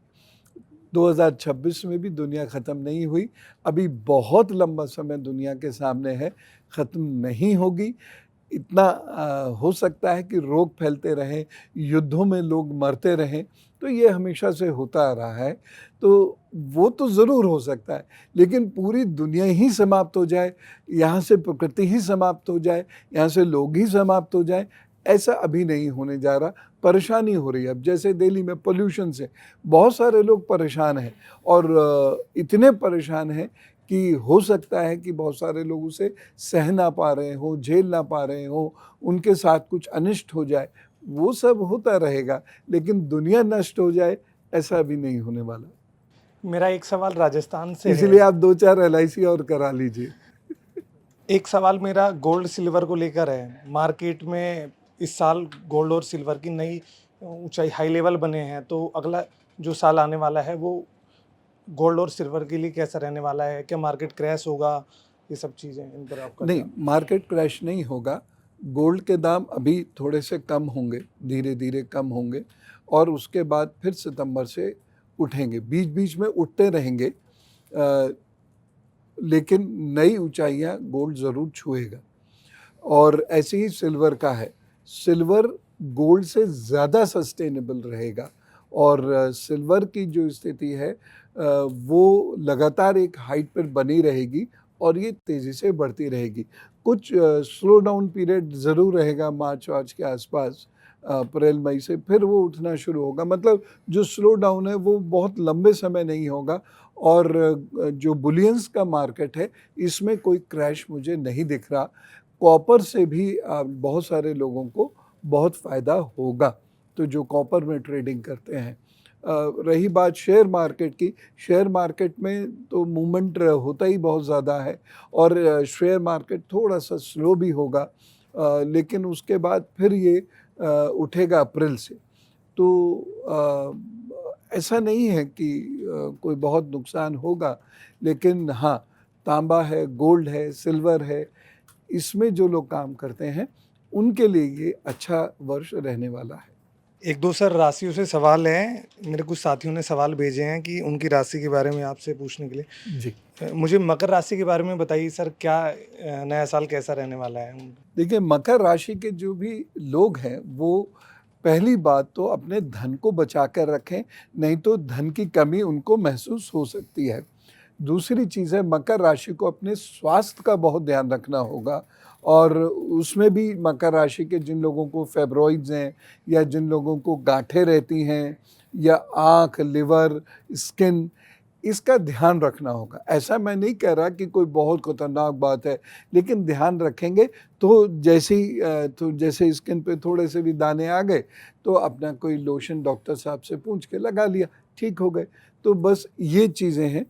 [SPEAKER 2] 2026 में भी दुनिया ख़त्म नहीं हुई। अभी बहुत लंबा समय दुनिया के सामने है, ख़त्म नहीं होगी। इतना हो सकता है कि रोग फैलते रहें, युद्धों में लोग मरते रहें, तो ये हमेशा से होता आ रहा है। तो वो तो ज़रूर हो सकता है, लेकिन पूरी दुनिया ही समाप्त हो जाए, यहाँ से प्रकृति ही समाप्त हो जाए, यहाँ से लोग ही समाप्त हो जाएँ, ऐसा अभी नहीं होने जा रहा। परेशानी हो रही है। अब जैसे दिल्ली में पॉल्यूशन से बहुत सारे लोग परेशान हैं और इतने परेशान हैं कि हो सकता है कि बहुत सारे लोग उसे सह ना पा रहे हों, झेल ना पा रहे हों, उनके साथ कुछ अनिष्ट हो जाए, वो सब होता रहेगा, लेकिन दुनिया नष्ट हो जाए ऐसा अभी नहीं होने वाला।
[SPEAKER 5] मेरा एक सवाल राजस्थान से
[SPEAKER 2] इसलिए
[SPEAKER 5] है।
[SPEAKER 2] आप 2-4 LIC और करा लीजिए।
[SPEAKER 5] एक सवाल मेरा गोल्ड सिल्वर को लेकर है। मार्केट में इस साल गोल्ड और सिल्वर की नई ऊंचाई हाई लेवल बने हैं, तो अगला जो साल आने वाला है वो गोल्ड और सिल्वर के लिए कैसा रहने वाला है? क्या मार्केट क्रैश होगा? ये सब चीज़ें, इन पर आपका
[SPEAKER 2] नहीं,
[SPEAKER 5] क्या?
[SPEAKER 2] मार्केट क्रैश नहीं होगा। गोल्ड के दाम अभी थोड़े से कम होंगे, धीरे-धीरे कम होंगे और उसके बाद फिर सितंबर से उठेंगे। बीच-बीच में उठते रहेंगे, लेकिन नई ऊंचाइयां गोल्ड ज़रूर छुएगा। और ऐसे ही सिल्वर का है। सिल्वर गोल्ड से ज़्यादा सस्टेनेबल रहेगा और सिल्वर की जो स्थिति है वो लगातार एक हाइट पर बनी रहेगी और ये तेज़ी से बढ़ती रहेगी। कुछ स्लो डाउन पीरियड ज़रूर रहेगा मार्च-वार्च के आसपास, अप्रैल-मई से फिर वो उठना शुरू होगा। मतलब जो स्लो डाउन है वो बहुत लंबे समय नहीं होगा और जो बुलियंस का मार्केट है इसमें कोई क्रैश मुझे नहीं दिख रहा। कॉपर से भी बहुत सारे लोगों को बहुत फ़ायदा होगा, तो जो कॉपर में ट्रेडिंग करते हैं। रही बात शेयर मार्केट की, शेयर मार्केट में तो मूवमेंट होता ही बहुत ज़्यादा है और शेयर मार्केट थोड़ा-सा स्लो भी होगा, लेकिन उसके बाद फिर ये उठेगा अप्रैल से। तो ऐसा नहीं है कि कोई बहुत नुकसान होगा, लेकिन हाँ, तांबा है, गोल्ड है, सिल्वर है, इसमें जो लोग काम करते हैं उनके लिए ये अच्छा वर्ष रहने वाला है।
[SPEAKER 5] एक दो सर राशियों से सवाल हैं। मेरे कुछ साथियों ने सवाल भेजे हैं कि उनकी राशि के बारे में आपसे पूछने के लिए।
[SPEAKER 2] जी।
[SPEAKER 5] मुझे मकर राशि के बारे में बताइए सर, क्या नया साल कैसा रहने वाला है?
[SPEAKER 2] देखिए, मकर राशि के जो भी लोग हैं वो पहली बात तो अपने धन को बचा कर रखें, नहीं तो धन की कमी उनको महसूस हो सकती है। दूसरी चीज़ है, मकर राशि को अपने स्वास्थ्य का बहुत ध्यान रखना होगा और उसमें भी मकर राशि के जिन लोगों को फेब्रॉइड्स हैं या जिन लोगों को गांठें रहती हैं या आँख, लिवर, स्किन, इसका ध्यान रखना होगा। ऐसा मैं नहीं कह रहा कि कोई बहुत खतरनाक बात है, लेकिन ध्यान रखेंगे तो जैसे स्किन पे थोड़े से भी दाने आ गए तो अपना कोई लोशन डॉक्टर साहब से पूछ के लगा लिया, ठीक हो गए। तो बस ये चीज़ें हैं,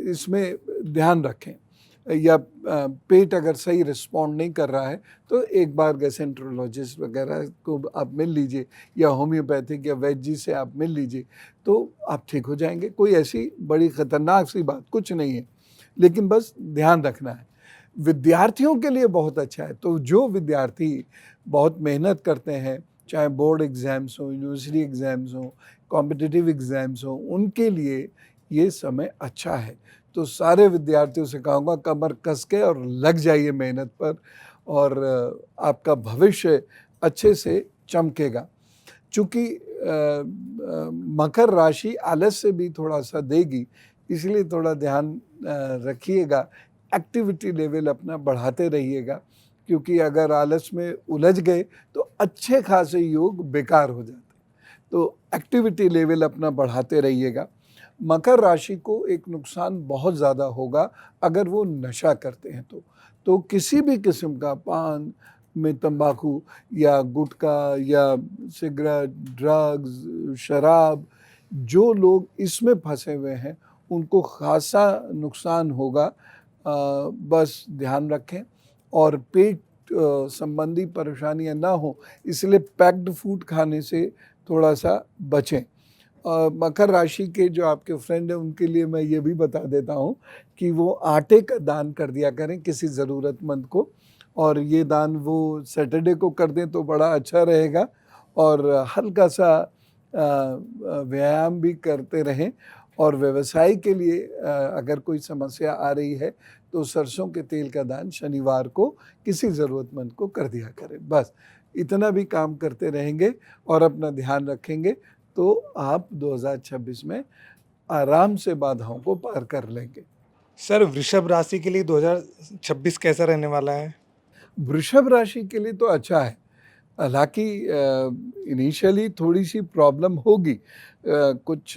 [SPEAKER 2] इसमें ध्यान रखें। या पेट अगर सही रिस्पॉन्ड नहीं कर रहा है तो एक बार गैस्ट्रोएंटरोलॉजिस्ट वगैरह को आप मिल लीजिए या होम्योपैथिक या वैद्य जी से आप मिल लीजिए, तो आप ठीक हो जाएंगे। कोई ऐसी बड़ी ख़तरनाक सी बात कुछ नहीं है, लेकिन बस ध्यान रखना है। विद्यार्थियों के लिए बहुत अच्छा है, तो जो विद्यार्थी बहुत मेहनत करते हैं, चाहे बोर्ड एग्ज़ाम्स हों, यूनिवर्सिटी एग्ज़ाम्स हों, कॉम्पिटिटिव एग्ज़ाम्स हों, उनके लिए ये समय अच्छा है। तो सारे विद्यार्थियों से कहूँगा कमर कस के और लग जाइए मेहनत पर और आपका भविष्य अच्छे से चमकेगा। चूँकि मकर राशि आलस से भी थोड़ा-सा देगी, इसलिए थोड़ा ध्यान रखिएगा। एक्टिविटी लेवल अपना बढ़ाते रहिएगा, क्योंकि अगर आलस में उलझ गए तो अच्छे खासे योग बेकार हो जाते हैं। तो एक्टिविटी लेवल अपना बढ़ाते रहिएगा। मकर राशि को एक नुकसान बहुत ज़्यादा होगा अगर वो नशा करते हैं तो किसी भी किस्म का पान में तंबाकू या गुटखा या सिगरेट, ड्रग्स, शराब, जो लोग इसमें फंसे हुए हैं उनको खासा नुकसान होगा। बस ध्यान रखें और पेट संबंधी परेशानियां ना हो, इसलिए पैक्ड फूड खाने से थोड़ा सा बचें। मकर राशि के जो आपके फ्रेंड हैं उनके लिए मैं ये भी बता देता हूँ कि वो आटे का दान कर दिया करें किसी ज़रूरतमंद को, और ये दान वो सैटरडे को कर दें तो बड़ा अच्छा रहेगा। और हल्का सा व्यायाम भी करते रहें। और व्यवसाय के लिए अगर कोई समस्या आ रही है तो सरसों के तेल का दान शनिवार को किसी ज़रूरतमंद को कर दिया करें। बस इतना भी काम करते रहेंगे और अपना ध्यान रखेंगे तो आप 2026 में आराम से बाधाओं को पार कर लेंगे।
[SPEAKER 5] सर, वृषभ राशि के लिए 2026 कैसा रहने वाला है?
[SPEAKER 2] वृषभ राशि के लिए तो अच्छा है, हालांकि इनिशियली थोड़ी सी प्रॉब्लम होगी, कुछ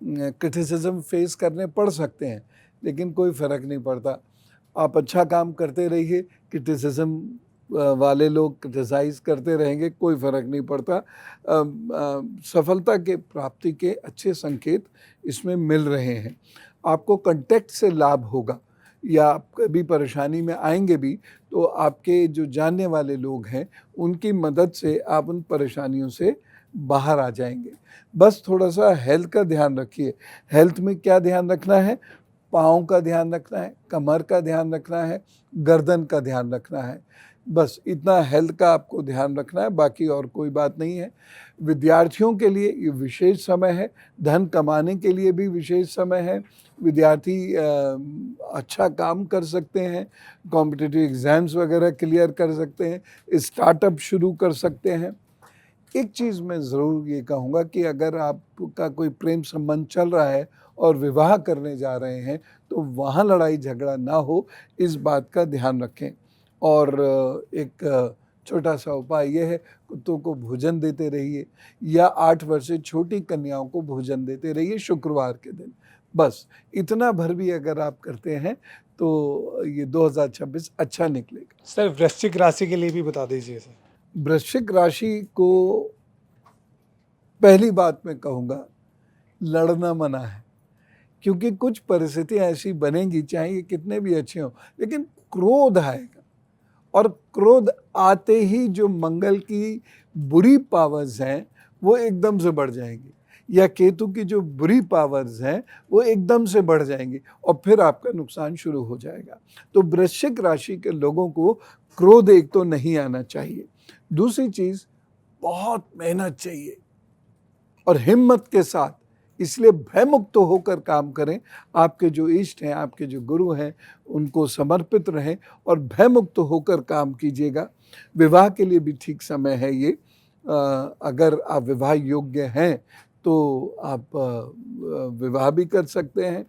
[SPEAKER 2] क्रिटिसिज्म फेस करने पड़ सकते हैं, लेकिन कोई फ़र्क नहीं पड़ता। आप अच्छा काम करते रहिए, क्रिटिसिज्म वाले लोग क्रिटिसाइज़ करते रहेंगे, कोई फ़र्क नहीं पड़ता। सफलता के प्राप्ति के अच्छे संकेत इसमें मिल रहे हैं। आपको कॉन्टैक्ट से लाभ होगा, या आप कभी परेशानी में आएंगे भी तो आपके जो जानने वाले लोग हैं उनकी मदद से आप उन परेशानियों से बाहर आ जाएंगे। बस थोड़ा सा हेल्थ का ध्यान रखिए। हेल्थ में क्या ध्यान रखना है? पाँव का ध्यान रखना है, कमर का ध्यान रखना है, गर्दन का ध्यान रखना है। बस इतना हेल्थ का आपको ध्यान रखना है, बाकी और कोई बात नहीं है। विद्यार्थियों के लिए ये विशेष समय है, धन कमाने के लिए भी विशेष समय है। विद्यार्थी अच्छा काम कर सकते हैं, कॉम्पिटिटिव एग्ज़ाम्स वगैरह क्लियर कर सकते हैं, स्टार्टअप शुरू कर सकते हैं। एक चीज़ मैं ज़रूर ये कहूँगा कि अगर आपका कोई प्रेम संबंध चल रहा है और विवाह करने जा रहे हैं तो वहाँ लड़ाई झगड़ा ना हो, इस बात का ध्यान रखें। और एक छोटा सा उपाय ये है, कुत्तों को भोजन देते रहिए या 8 वर्ष से छोटी कन्याओं को भोजन देते रहिए शुक्रवार के दिन। बस इतना भर भी अगर आप करते हैं तो ये 2026 अच्छा निकलेगा।
[SPEAKER 5] सर, वृश्चिक राशि के लिए भी बता दीजिए सर।
[SPEAKER 2] वृश्चिक राशि को पहली बात मैं कहूँगा, लड़ना मना है, क्योंकि कुछ परिस्थितियाँ ऐसी बनेंगी, चाहे ये कितने भी अच्छे हों, लेकिन क्रोध आएगा, और क्रोध आते ही जो मंगल की बुरी पावर्स हैं वो एकदम से बढ़ जाएंगी, या केतु की जो बुरी पावर्स हैं वो एकदम से बढ़ जाएंगी और फिर आपका नुकसान शुरू हो जाएगा। तो वृश्चिक राशि के लोगों को क्रोध एक तो नहीं आना चाहिए। दूसरी चीज़, बहुत मेहनत चाहिए और हिम्मत के साथ, इसलिए भयमुक्त होकर काम करें। आपके जो इष्ट हैं, आपके जो गुरु हैं, उनको समर्पित रहें और भयमुक्त होकर काम कीजिएगा। विवाह के लिए भी ठीक समय है ये। अगर आप विवाह योग्य हैं तो आप विवाह भी कर सकते हैं।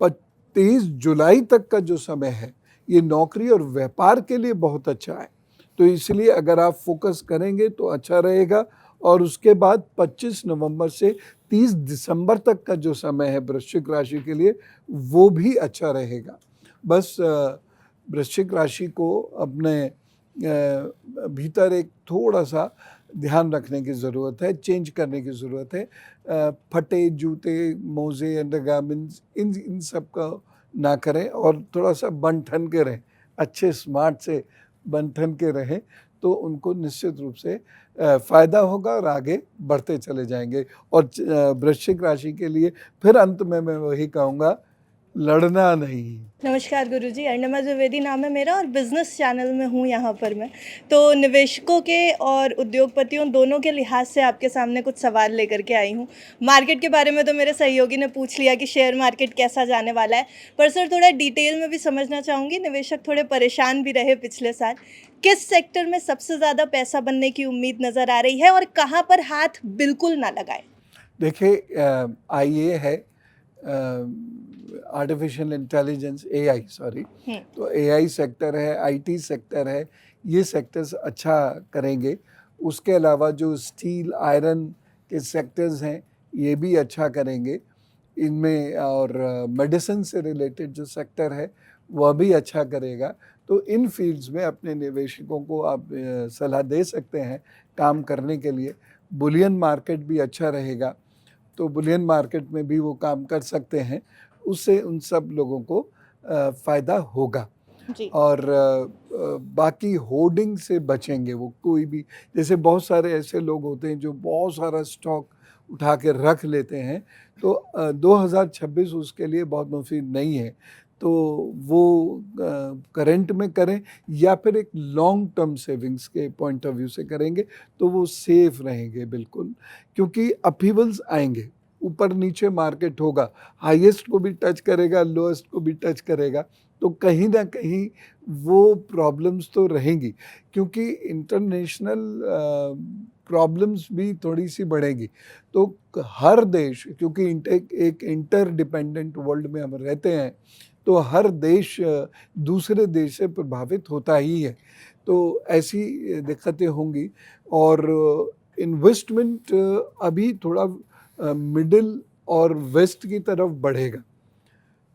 [SPEAKER 2] 23 जुलाई तक का जो समय है ये नौकरी और व्यापार के लिए बहुत अच्छा है, तो इसलिए अगर आप फोकस करेंगे तो अच्छा रहेगा। और उसके बाद 25 नवंबर से 30 दिसंबर तक का जो समय है वृश्चिक राशि के लिए वो भी अच्छा रहेगा। बस वृश्चिक राशि को अपने भीतर एक थोड़ा सा ध्यान रखने की ज़रूरत है, चेंज करने की ज़रूरत है। फटे जूते, मोज़े, अंडरगारमेंट्स, इन सब का ना करें और थोड़ा सा बन ठन के रहें, अच्छे स्मार्ट से बन ठन के रहें, तो उनको निश्चित रूप से फ़ायदा होगा और आगे बढ़ते चले जाएंगे। और वृश्चिक राशि के लिए फिर अंत में मैं वही कहूँगा, लड़ना नहीं।
[SPEAKER 6] नमस्कार गुरुजी, अर्णमा द्विवेदी नाम है मेरा और बिज़नेस चैनल में हूँ यहाँ पर मैं। तो निवेशकों के और उद्योगपतियों दोनों के लिहाज से आपके सामने कुछ सवाल लेकर के आई हूँ। मार्केट के बारे में तो मेरे सहयोगी ने पूछ लिया कि शेयर मार्केट कैसा जाने वाला है, पर सर थोड़ा डिटेल में भी समझना चाहूँगी। निवेशक थोड़े परेशान भी रहे पिछले साल। किस सेक्टर में सबसे ज़्यादा पैसा बनने की उम्मीद नज़र आ रही है और कहाँ पर हाथ बिल्कुल ना लगाए?
[SPEAKER 2] देखिए, आईए है, आर्टिफिशियल इंटेलिजेंस, एआई, सॉरी, तो एआई सेक्टर है, आईटी सेक्टर है, ये सेक्टर्स अच्छा करेंगे। उसके अलावा जो स्टील, आयरन के सेक्टर्स हैं ये भी अच्छा करेंगे इनमें, और मेडिसिन से रिलेटेड जो सेक्टर है वह भी अच्छा करेगा। तो इन फील्ड्स में अपने निवेशकों को आप सलाह दे सकते हैं काम करने के लिए। बुलियन मार्केट भी अच्छा रहेगा, तो बुलियन मार्केट में भी वो काम कर सकते हैं, उससे उन सब लोगों को फ़ायदा होगा।
[SPEAKER 6] जी।
[SPEAKER 2] और बाकी होर्डिंग से बचेंगे वो, कोई भी, जैसे बहुत सारे ऐसे लोग होते हैं जो बहुत सारा स्टॉक उठा के रख लेते हैं, तो 2026 उसके लिए बहुत मुफीद नहीं है। तो वो करंट में करें या फिर एक लॉन्ग टर्म सेविंग्स के पॉइंट ऑफ व्यू से करेंगे तो वो सेफ रहेंगे बिल्कुल, क्योंकि अपहीवल्स आएंगे, ऊपर नीचे मार्केट होगा, हाईएस्ट को भी टच करेगा, लोएस्ट को भी टच करेगा, तो कहीं ना कहीं वो प्रॉब्लम्स तो रहेंगी, क्योंकि इंटरनेशनल प्रॉब्लम्स भी थोड़ी सी बढ़ेगी। तो हर देश, क्योंकि एक इंटर डिपेंडेंट वर्ल्ड में हम रहते हैं, तो हर देश दूसरे देश से प्रभावित होता ही है, तो ऐसी दिक्कतें होंगी। और इन्वेस्टमेंट अभी थोड़ा मिडिल और वेस्ट की तरफ बढ़ेगा,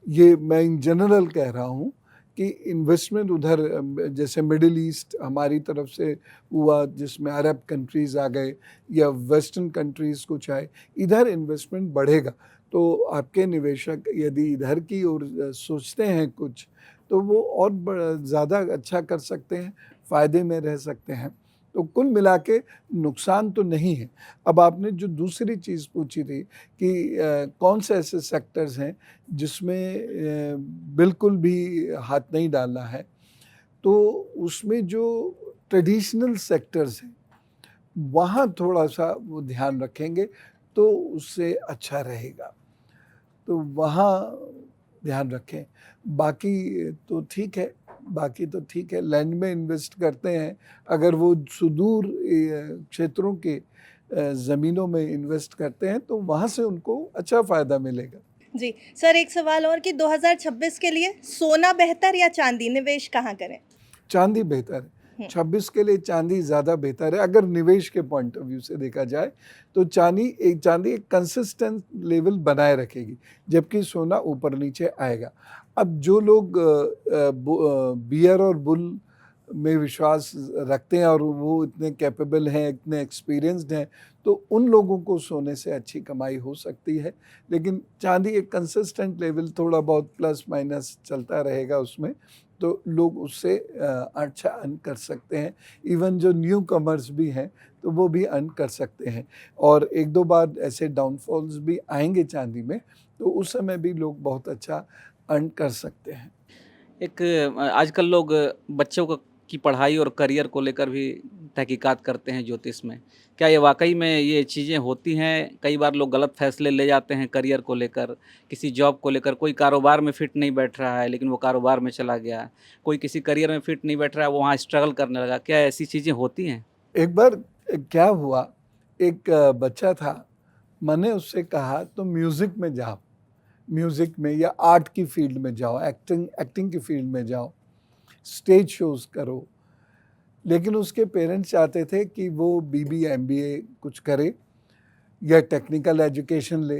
[SPEAKER 2] ये मैं इन जनरल कह रहा हूँ कि इन्वेस्टमेंट उधर जैसे मिडिल ईस्ट हमारी तरफ से हुआ, जिसमें अरब कंट्रीज़ आ गए या वेस्टर्न कंट्रीज़ कुछ आए, इधर इन्वेस्टमेंट बढ़ेगा। तो आपके निवेशक यदि इधर की ओर सोचते हैं कुछ, तो वो और ज़्यादा अच्छा कर सकते हैं, फ़ायदे में रह सकते हैं। तो कुल मिला के नुकसान तो नहीं है। अब आपने जो दूसरी चीज़ पूछी थी कि कौन से ऐसे सेक्टर्स हैं जिसमें बिल्कुल भी हाथ नहीं डालना है, तो उसमें जो ट्रेडिशनल सेक्टर्स हैं वहाँ थोड़ा सा वो ध्यान रखेंगे तो उससे अच्छा रहेगा, तो वहाँ ध्यान रखें। बाकी तो ठीक है, बाकी तो ठीक है, लैंड में इन्वेस्ट करते हैं, अगर वो सुदूर क्षेत्रों के ज़मीनों में इन्वेस्ट करते हैं तो वहाँ से उनको अच्छा फ़ायदा मिलेगा।
[SPEAKER 6] जी सर, एक सवाल और कि 2026 के लिए सोना बेहतर या चांदी, निवेश कहाँ करें?
[SPEAKER 2] चांदी बेहतर है, 26 के लिए चांदी ज़्यादा बेहतर है। अगर निवेश के पॉइंट ऑफ व्यू से देखा जाए तो चांदी एक कंसिस्टेंट लेवल बनाए रखेगी, जबकि सोना ऊपर नीचे आएगा। अब जो लोग बियर और बुल में विश्वास रखते हैं और वो इतने कैपेबल हैं, इतने एक्सपीरियंस्ड हैं, तो उन लोगों को सोने से अच्छी कमाई हो सकती है। लेकिन चांदी एक कंसिस्टेंट लेवल, थोड़ा बहुत प्लस माइनस चलता रहेगा उसमें, तो लोग उससे अच्छा अर्न कर सकते हैं। इवन जो न्यू कमर्स भी हैं तो वो भी अर्न कर सकते हैं, और एक दो बार ऐसे डाउनफॉल्स भी आएंगे चांदी में, तो उस समय भी लोग बहुत अच्छा अर्न कर सकते हैं।
[SPEAKER 7] एक आजकल लोग बच्चों की पढ़ाई और करियर को लेकर भी तहकीकात करते हैं ज्योतिष में। क्या ये वाक़ई में ये चीज़ें होती हैं? कई बार लोग गलत फ़ैसले ले जाते हैं करियर को लेकर, किसी जॉब को लेकर। कोई कारोबार में फ़िट नहीं बैठ रहा है लेकिन वो कारोबार में चला गया। कोई किसी करियर में फ़िट नहीं बैठ रहा है, वो वहाँ स्ट्रगल करने लगा। क्या ऐसी चीज़ें होती हैं?
[SPEAKER 2] एक बार क्या हुआ, एक बच्चा था, मैंने उससे कहा तो म्यूज़िक में जाओ, म्यूज़िक में या आर्ट की फील्ड में जाओ, एक्टिंग की फील्ड में जाओ, स्टेज शोज़ करो। लेकिन उसके पेरेंट्स चाहते थे कि वो BBA MBA कुछ करे या टेक्निकल एजुकेशन ले,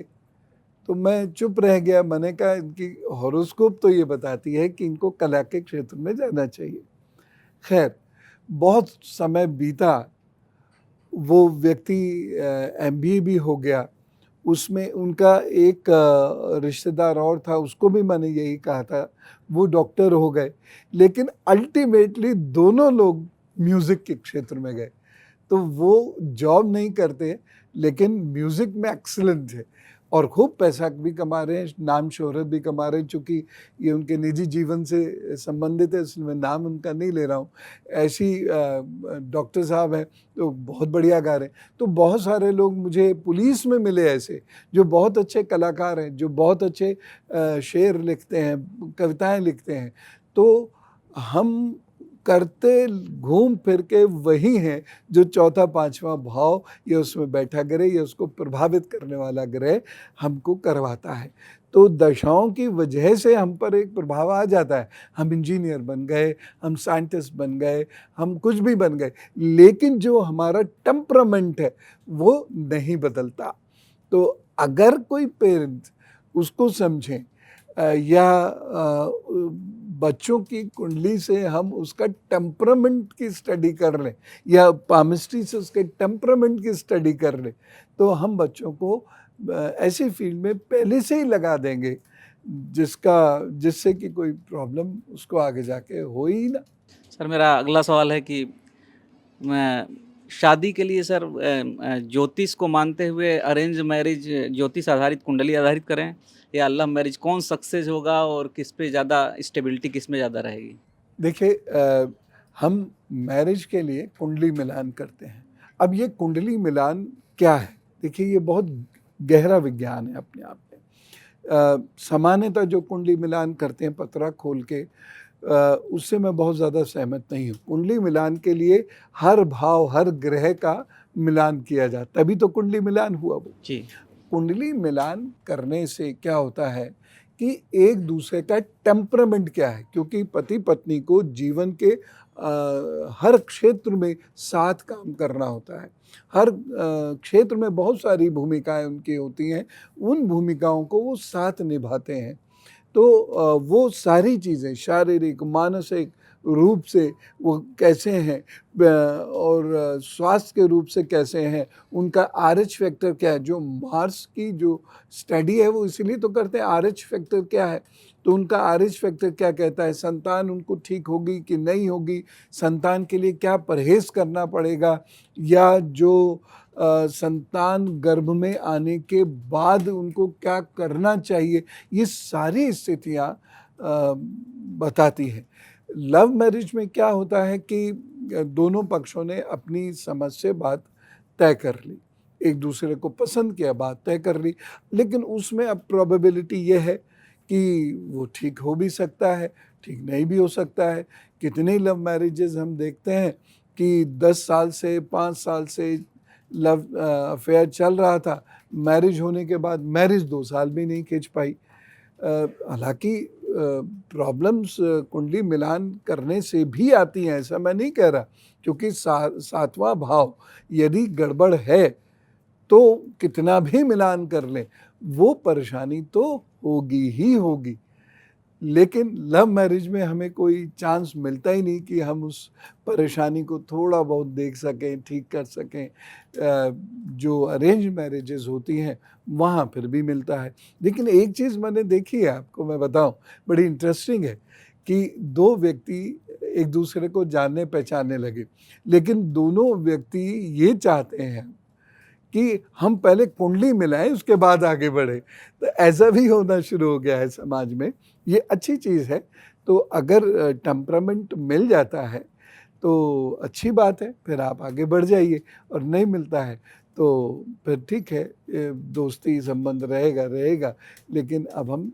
[SPEAKER 2] तो मैं चुप रह गया। मैंने कहा इनकी हॉरोस्कोप तो ये बताती है कि इनको कला के क्षेत्र में जाना चाहिए। खैर, बहुत समय बीता, वो व्यक्ति MBA भी हो गया, उसमें उनका एक रिश्तेदार और था, उसको भी मैंने यही कहा था, वो डॉक्टर हो गए, लेकिन अल्टीमेटली दोनों लोग म्यूज़िक के क्षेत्र में गए। तो वो जॉब नहीं करते लेकिन म्यूज़िक में एक्सीलेंट है और खूब पैसा भी कमा रहे हैं, नाम शोहरत भी कमा रहे हैं। चूँकि ये उनके निजी जीवन से संबंधित है इसलिए मैं नाम उनका नहीं ले रहा हूँ। ऐसी डॉक्टर साहब हैं तो बहुत बढ़िया गा रहे हैं। तो बहुत सारे लोग मुझे पुलिस में मिले ऐसे जो बहुत अच्छे कलाकार हैं, जो बहुत अच्छे शेर लिखते हैं, कविताएँ लिखते हैं। तो हम करते घूम फिर के वही हैं जो चौथा पांचवा भाव या उसमें बैठा ग्रह या उसको प्रभावित करने वाला ग्रह हमको करवाता है। तो दशाओं की वजह से हम पर एक प्रभाव आ जाता है। हम इंजीनियर बन गए, हम साइंटिस्ट बन गए, हम कुछ भी बन गए, लेकिन जो हमारा टेम्परामेंट है वो नहीं बदलता। तो अगर कोई पेरेंट्स उसको समझें या बच्चों की कुंडली से हम उसका टेम्परामेंट की स्टडी कर लें या पामिस्ट्री से उसके टेम्परामेंट की स्टडी कर लें, तो हम बच्चों को ऐसी फील्ड में पहले से ही लगा देंगे जिससे कि कोई प्रॉब्लम उसको आगे जाके हो ही ना।
[SPEAKER 7] सर मेरा अगला सवाल है कि मैं शादी के लिए सर ज्योतिष को मानते हुए अरेंज मैरिज ज्योतिष आधारित कुंडली आधारित करें या लव मैरिज, कौन सक्सेस होगा और किस पे ज़्यादा स्टेबिलिटी किस में ज़्यादा रहेगी?
[SPEAKER 2] देखिए, हम मैरिज के लिए कुंडली मिलान करते हैं। अब ये कुंडली मिलान क्या है? देखिए, ये बहुत गहरा विज्ञान है अपने आप में। सामान्यतः जो कुंडली मिलान करते हैं पतरा खोल के, उससे मैं बहुत ज़्यादा सहमत नहीं हूँ। कुंडली मिलान के लिए हर भाव, हर ग्रह का मिलान किया जाता है, तभी तो कुंडली मिलान हुआ वो।
[SPEAKER 7] जी।
[SPEAKER 2] कुंडली मिलान करने से क्या होता है कि एक दूसरे का टेम्परामेंट क्या है, क्योंकि पति पत्नी को जीवन के हर क्षेत्र में साथ काम करना होता है। हर क्षेत्र में बहुत सारी भूमिकाएं उनकी होती हैं, उन भूमिकाओं को वो साथ निभाते हैं। तो वो सारी चीज़ें शारीरिक, मानसिक रूप से वो कैसे हैं और स्वास्थ्य के रूप से कैसे हैं, उनका RH फैक्टर क्या है। जो मार्स की जो स्टडी है वो इसीलिए तो करते हैं, RH फैक्टर क्या है, तो उनका RH फैक्टर क्या कहता है, संतान उनको ठीक होगी कि नहीं होगी, संतान के लिए क्या परहेज़ करना पड़ेगा, या जो संतान गर्भ में आने के बाद उनको क्या करना चाहिए, ये सारी स्थितियाँ बताती हैं। लव मैरिज में क्या होता है कि दोनों पक्षों ने अपनी समझ से बात तय कर ली, एक दूसरे को पसंद किया, बात तय कर ली, लेकिन उसमें अब प्रोबेबिलिटी ये है कि वो ठीक हो भी सकता है, ठीक नहीं भी हो सकता है। कितने लव मैरिजेस हम देखते हैं कि 10 साल से 5 साल से लव अफेयर चल रहा था, मैरिज होने के बाद मैरिज 2 साल भी नहीं खींच पाई। हालांकि प्रॉब्लम्स कुंडली मिलान करने से भी आती हैं, ऐसा मैं नहीं कह रहा, क्योंकि सातवां भाव यदि गड़बड़ है तो कितना भी मिलान कर लें वो परेशानी तो होगी ही होगी। लेकिन लव मैरिज में हमें कोई चांस मिलता ही नहीं कि हम उस परेशानी को थोड़ा बहुत देख सकें, ठीक कर सकें। जो अरेंज मैरिजेस होती हैं वहाँ फिर भी मिलता है। लेकिन एक चीज़ मैंने देखी है, आपको मैं बताऊं, बड़ी इंटरेस्टिंग है कि 2 व्यक्ति एक दूसरे को जानने पहचानने लगे, लेकिन दोनों व्यक्ति ये चाहते हैं कि हम पहले कुंडली मिलाएं उसके बाद आगे बढ़े। तो ऐसा भी होना शुरू हो गया है समाज में, ये अच्छी चीज़ है। तो अगर टेम्परामेंट मिल जाता है तो अच्छी बात है, फिर आप आगे बढ़ जाइए, और नहीं मिलता है तो फिर ठीक है, दोस्ती संबंध रहेगा, लेकिन अब हम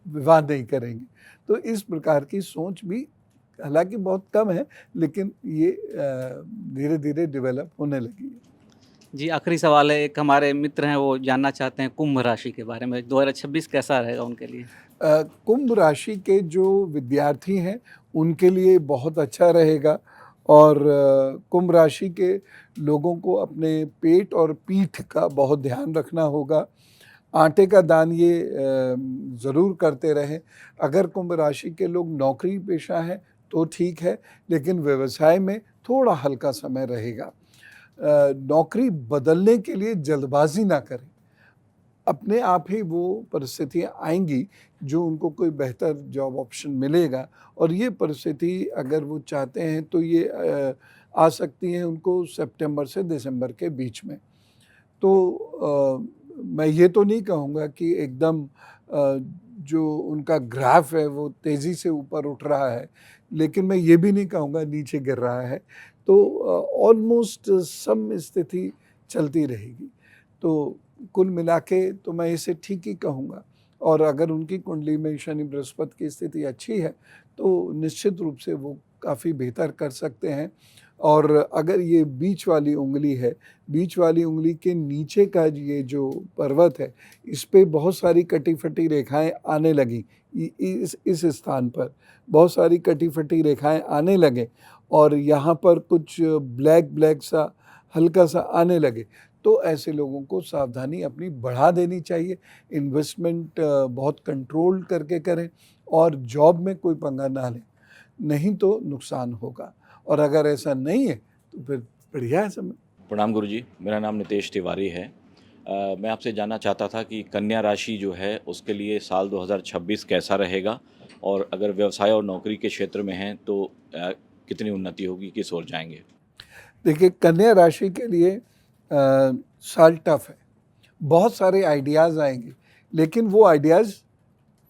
[SPEAKER 2] विवाह नहीं करेंगे। तो इस प्रकार की सोच भी हालांकि बहुत कम है, लेकिन ये धीरे धीरे डेवलप होने लगी है।
[SPEAKER 7] जी, आखिरी सवाल है, एक हमारे मित्र हैं वो जानना चाहते हैं कुंभ राशि के बारे में, 2026 कैसा रहेगा उनके लिए?
[SPEAKER 2] कुंभ राशि के जो विद्यार्थी हैं उनके लिए बहुत अच्छा रहेगा, और कुंभ राशि के लोगों को अपने पेट और पीठ का बहुत ध्यान रखना होगा। आटे का दान ये ज़रूर करते रहें। अगर कुंभ राशि के लोग नौकरी पेशा हैं तो ठीक है, लेकिन व्यवसाय में थोड़ा हल्का समय रहेगा। नौकरी बदलने के लिए जल्दबाजी ना करें, अपने आप ही वो परिस्थितियाँ आएंगी जो उनको कोई बेहतर जॉब ऑप्शन मिलेगा, और ये परिस्थिति अगर वो चाहते हैं तो ये आ सकती हैं उनको सितंबर से दिसंबर के बीच में। तो मैं ये तो नहीं कहूँगा कि एकदम जो उनका ग्राफ है वो तेज़ी से ऊपर उठ रहा है, लेकिन मैं ये भी नहीं कहूँगा नीचे गिर रहा है। तो ऑलमोस्ट सम स्थिति चलती रहेगी। तो कुल मिला के तो मैं इसे ठीक ही कहूँगा, और अगर उनकी कुंडली में शनि बृहस्पति की स्थिति अच्छी है तो निश्चित रूप से वो काफ़ी बेहतर कर सकते हैं। और अगर ये बीच वाली उंगली है, बीच वाली उंगली के नीचे का ये जो पर्वत है, इस पे बहुत सारी कटी फटी रेखाएं आने लगी, इस स्थान पर बहुत सारी कटी फटी रेखाएं आने लगे, और यहाँ पर कुछ ब्लैक सा हल्का सा आने लगे, तो ऐसे लोगों को सावधानी अपनी बढ़ा देनी चाहिए, इन्वेस्टमेंट बहुत कंट्रोल करके करें और जॉब में कोई पंगा ना लें, नहीं तो नुकसान होगा। और अगर ऐसा नहीं है तो फिर बढ़िया है समय।
[SPEAKER 8] प्रणाम गुरुजी, मेरा नाम नितेश तिवारी है। मैं आपसे जानना चाहता था कि कन्या राशि जो है उसके लिए साल 2026 कैसा रहेगा, और अगर व्यवसाय और नौकरी के क्षेत्र में हैं तो कितनी उन्नति होगी, किस ओर जाएंगे?
[SPEAKER 2] देखिए, कन्या राशि के लिए साल टफ है, बहुत सारे आइडियाज़ आएंगे, लेकिन वो आइडियाज़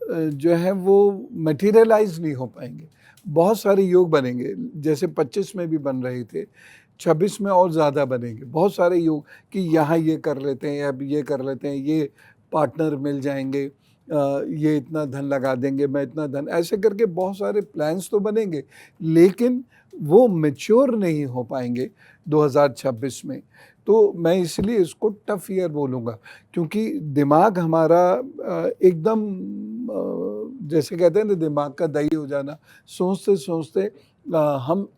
[SPEAKER 2] जो है वो मटेरियलाइज नहीं हो पाएंगे। बहुत सारे योग बनेंगे, जैसे 25 में भी बन रहे थे, 26 में और ज़्यादा बनेंगे। बहुत सारे योग कि यहाँ ये कर लेते हैं, अब ये कर लेते हैं, ये पार्टनर मिल जाएंगे, ये इतना धन लगा देंगे, मैं इतना धन, ऐसे करके बहुत सारे प्लान्स तो बनेंगे, लेकिन वो मैच्योर नहीं हो पाएंगे 2026 में। तो मैं इसलिए इसको टफ ईयर बोलूँगा, क्योंकि दिमाग हमारा एकदम जैसे कहते हैं ना, दिमाग का दही हो जाना, सोचते सोचते हम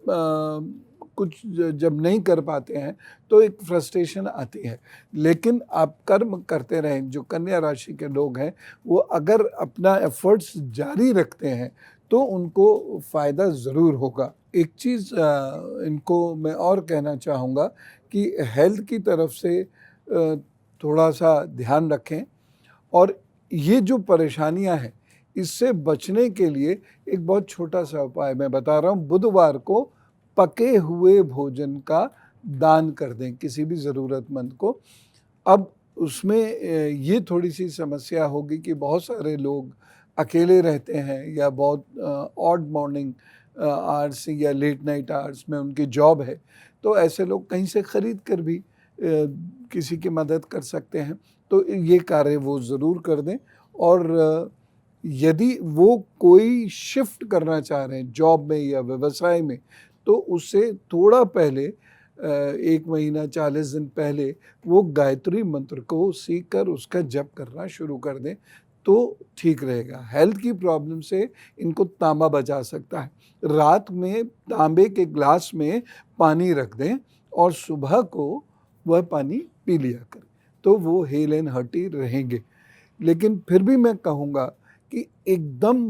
[SPEAKER 2] कुछ जब नहीं कर पाते हैं तो एक फ्रस्ट्रेशन आती है। लेकिन आप कर्म करते रहें, जो कन्या राशि के लोग हैं वो अगर अपना एफर्ट्स जारी रखते हैं तो उनको फ़ायदा ज़रूर होगा। एक चीज़ इनको मैं और कहना चाहूँगा कि हेल्थ की तरफ से थोड़ा सा ध्यान रखें, और ये जो परेशानियां हैं इससे बचने के लिए एक बहुत छोटा सा उपाय मैं बता रहा हूँ। बुधवार को पके हुए भोजन का दान कर दें किसी भी ज़रूरतमंद को। अब उसमें ये थोड़ी सी समस्या होगी कि बहुत सारे लोग अकेले रहते हैं या बहुत ऑड मॉर्निंग आवर्स या लेट नाइट आवर्स में उनकी जॉब है, तो ऐसे लोग कहीं से ख़रीद कर भी किसी की मदद कर सकते हैं। तो ये कार्य वो ज़रूर कर दें। और यदि वो कोई शिफ्ट करना चाह रहे हैं जॉब में या व्यवसाय में, तो उससे थोड़ा पहले 1 महीना 40 दिन पहले वो गायत्री मंत्र को सीख कर उसका जप करना शुरू कर दें तो ठीक रहेगा। हेल्थ की प्रॉब्लम से इनको तांबा बचा सकता है। रात में तांबे के ग्लास में पानी रख दें और सुबह को वह पानी पी लिया करें, तो वो हेल एंड हर्टी रहेंगे। लेकिन फिर भी मैं कहूँगा कि एकदम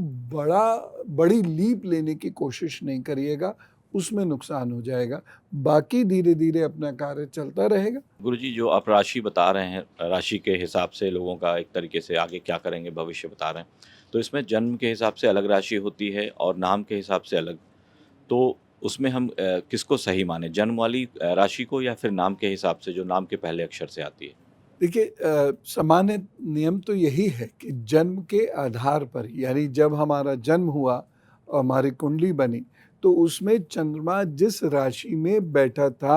[SPEAKER 2] बड़ी लीप लेने की कोशिश नहीं करिएगा, उसमें नुकसान हो जाएगा। बाकी धीरे धीरे अपना कार्य चलता रहेगा।
[SPEAKER 8] गुरुजी, जो आप राशि बता रहे हैं, राशि के हिसाब से लोगों का एक तरीके से आगे क्या करेंगे भविष्य बता रहे हैं, तो इसमें जन्म के हिसाब से अलग राशि होती है और नाम के हिसाब से अलग, तो उसमें हम किसको सही माने, जन्म वाली राशि को या फिर नाम के हिसाब से जो नाम के पहले अक्षर से आती है?
[SPEAKER 2] देखिए, सामान्य नियम तो यही है कि जन्म के आधार पर, यानी जब हमारा जन्म हुआ और हमारी कुंडली बनी तो उसमें चंद्रमा जिस राशि में बैठा था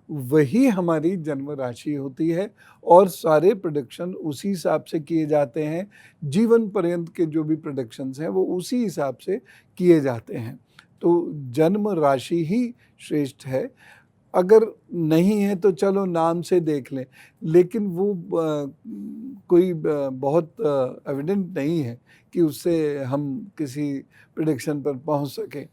[SPEAKER 2] वही हमारी जन्म राशि होती है, और सारे प्रेडिक्शन उसी हिसाब से किए जाते हैं। जीवन पर्यंत के जो भी प्रेडिक्शंस हैं वो उसी हिसाब से किए जाते हैं। तो जन्म राशि ही श्रेष्ठ है। अगर नहीं है तो चलो नाम से देख लें, लेकिन वो कोई बहुत एविडेंट नहीं है कि उससे हम किसी प्रेडिक्शन पर पहुंच सकें।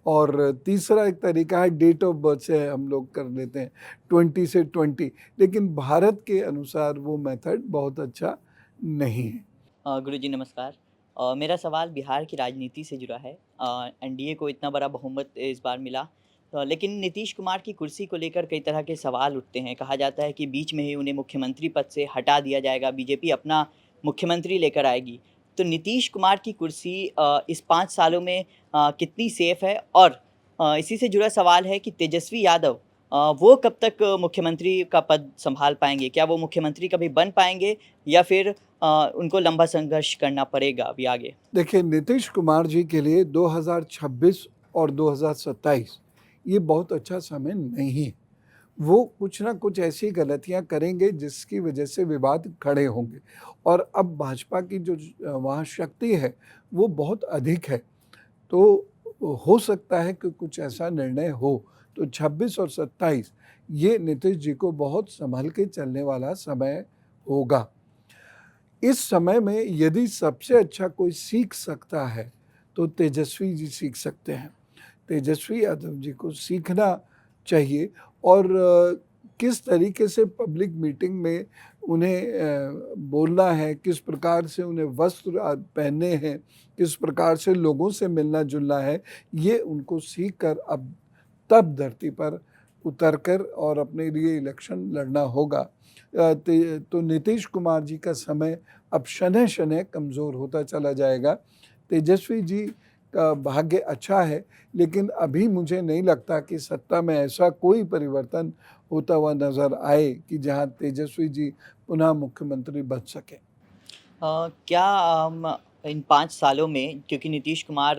[SPEAKER 2] और तीसरा एक तरीका है डेट ऑफ बर्थ से हम लोग कर लेते हैं 20 से 20, लेकिन भारत के अनुसार वो मेथड बहुत अच्छा नहीं है।
[SPEAKER 9] गुरुजी नमस्कार। मेरा सवाल बिहार की राजनीति से जुड़ा है। एनडीए को इतना बड़ा बहुमत इस बार मिला, लेकिन नीतीश कुमार की कुर्सी को लेकर कई तरह के सवाल उठते हैं। कहा जाता है कि बीच में ही उन्हें मुख्यमंत्री पद से हटा दिया जाएगा, बीजेपी अपना मुख्यमंत्री लेकर आएगी। तो नीतीश कुमार की कुर्सी इस 5 सालों में कितनी सेफ है? और इसी से जुड़ा सवाल है कि तेजस्वी यादव वो कब तक मुख्यमंत्री का पद संभाल पाएंगे? क्या वो मुख्यमंत्री कभी बन पाएंगे या फिर उनको लंबा संघर्ष करना पड़ेगा अभी आगे?
[SPEAKER 2] देखिए, नीतीश कुमार जी के लिए 2026 और 2027 ये बहुत अच्छा समय नहीं है। वो कुछ ना कुछ ऐसी गलतियां करेंगे जिसकी वजह से विवाद खड़े होंगे, और अब भाजपा की जो वहाँ शक्ति है वो बहुत अधिक है, तो हो सकता है कि कुछ ऐसा निर्णय हो। तो 26 और 27 ये नीतीश जी को बहुत संभल के चलने वाला समय होगा। इस समय में यदि सबसे अच्छा कोई सीख सकता है तो तेजस्वी जी सीख सकते हैं। तेजस्वी यादव जी को सीखना चाहिए। और किस तरीके से पब्लिक मीटिंग में उन्हें बोलना है, किस प्रकार से उन्हें वस्त्र पहनने हैं, किस प्रकार से लोगों से मिलना जुलना है, ये उनको सीख कर अब तब धरती पर उतरकर और अपने लिए इलेक्शन लड़ना होगा। तो नीतीश कुमार जी का समय अब शनह शनह कमज़ोर होता चला जाएगा। तेजस्वी जी का भाग्य अच्छा है, लेकिन अभी मुझे नहीं लगता कि सत्ता में ऐसा कोई परिवर्तन होता हुआ नज़र आए कि जहां तेजस्वी जी पुनः मुख्यमंत्री बन सके।
[SPEAKER 9] क्या इन 5 सालों में, क्योंकि नीतीश कुमार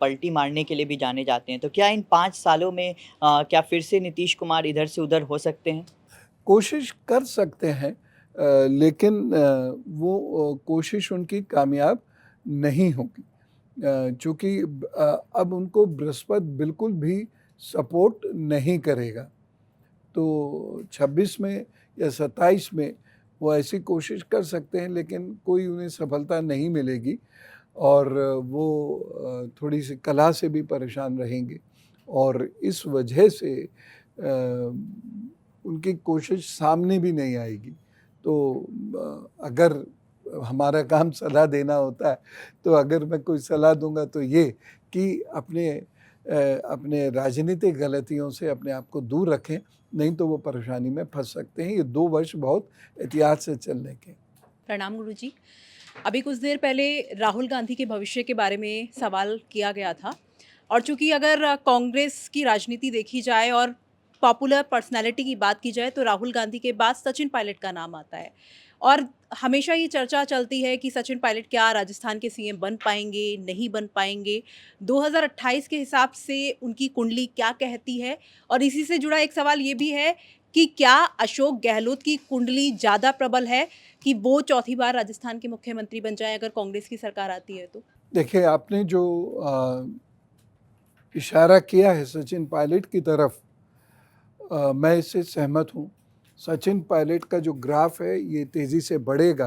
[SPEAKER 9] पलटी मारने के लिए भी जाने जाते हैं, तो क्या इन 5 सालों में क्या फिर से नीतीश कुमार इधर से उधर हो सकते हैं?
[SPEAKER 2] कोशिश कर सकते हैं, लेकिन वो कोशिश उनकी कामयाब नहीं होगी, चूँकि अब उनको बृहस्पति बिल्कुल भी सपोर्ट नहीं करेगा। तो 26 में या 27 में वो ऐसी कोशिश कर सकते हैं, लेकिन कोई उन्हें सफलता नहीं मिलेगी और वो थोड़ी सी कला से भी परेशान रहेंगे और इस वजह से उनकी कोशिश सामने भी नहीं आएगी। तो अगर हमारा काम सलाह देना होता है, तो अगर मैं कोई सलाह दूंगा तो ये कि अपने राजनीतिक गलतियों से अपने आप को दूर रखें, नहीं तो वो परेशानी में फंस सकते हैं। ये 2 वर्ष बहुत एहतियात से चलने के।
[SPEAKER 10] प्रणाम गुरुजी। अभी कुछ देर पहले राहुल गांधी के भविष्य के बारे में सवाल किया गया था और चूंकि अगर कांग्रेस की राजनीति देखी जाए और पॉपुलर पर्सनालिटी की बात की जाए तो राहुल गांधी के बाद सचिन पायलट का नाम आता है और हमेशा ये चर्चा चलती है कि सचिन पायलट क्या राजस्थान के सीएम बन पाएंगे, नहीं बन पाएंगे। 2028 के हिसाब से उनकी कुंडली क्या कहती है? और इसी से जुड़ा एक सवाल ये भी है कि क्या अशोक गहलोत की कुंडली ज़्यादा प्रबल है कि वो चौथी बार राजस्थान के मुख्यमंत्री बन जाए अगर कांग्रेस की सरकार आती है तो?
[SPEAKER 2] देखिए, आपने जो इशारा किया है सचिन पायलट की तरफ, मैं इससे सहमत हूँ। सचिन पायलट का जो ग्राफ है ये तेज़ी से बढ़ेगा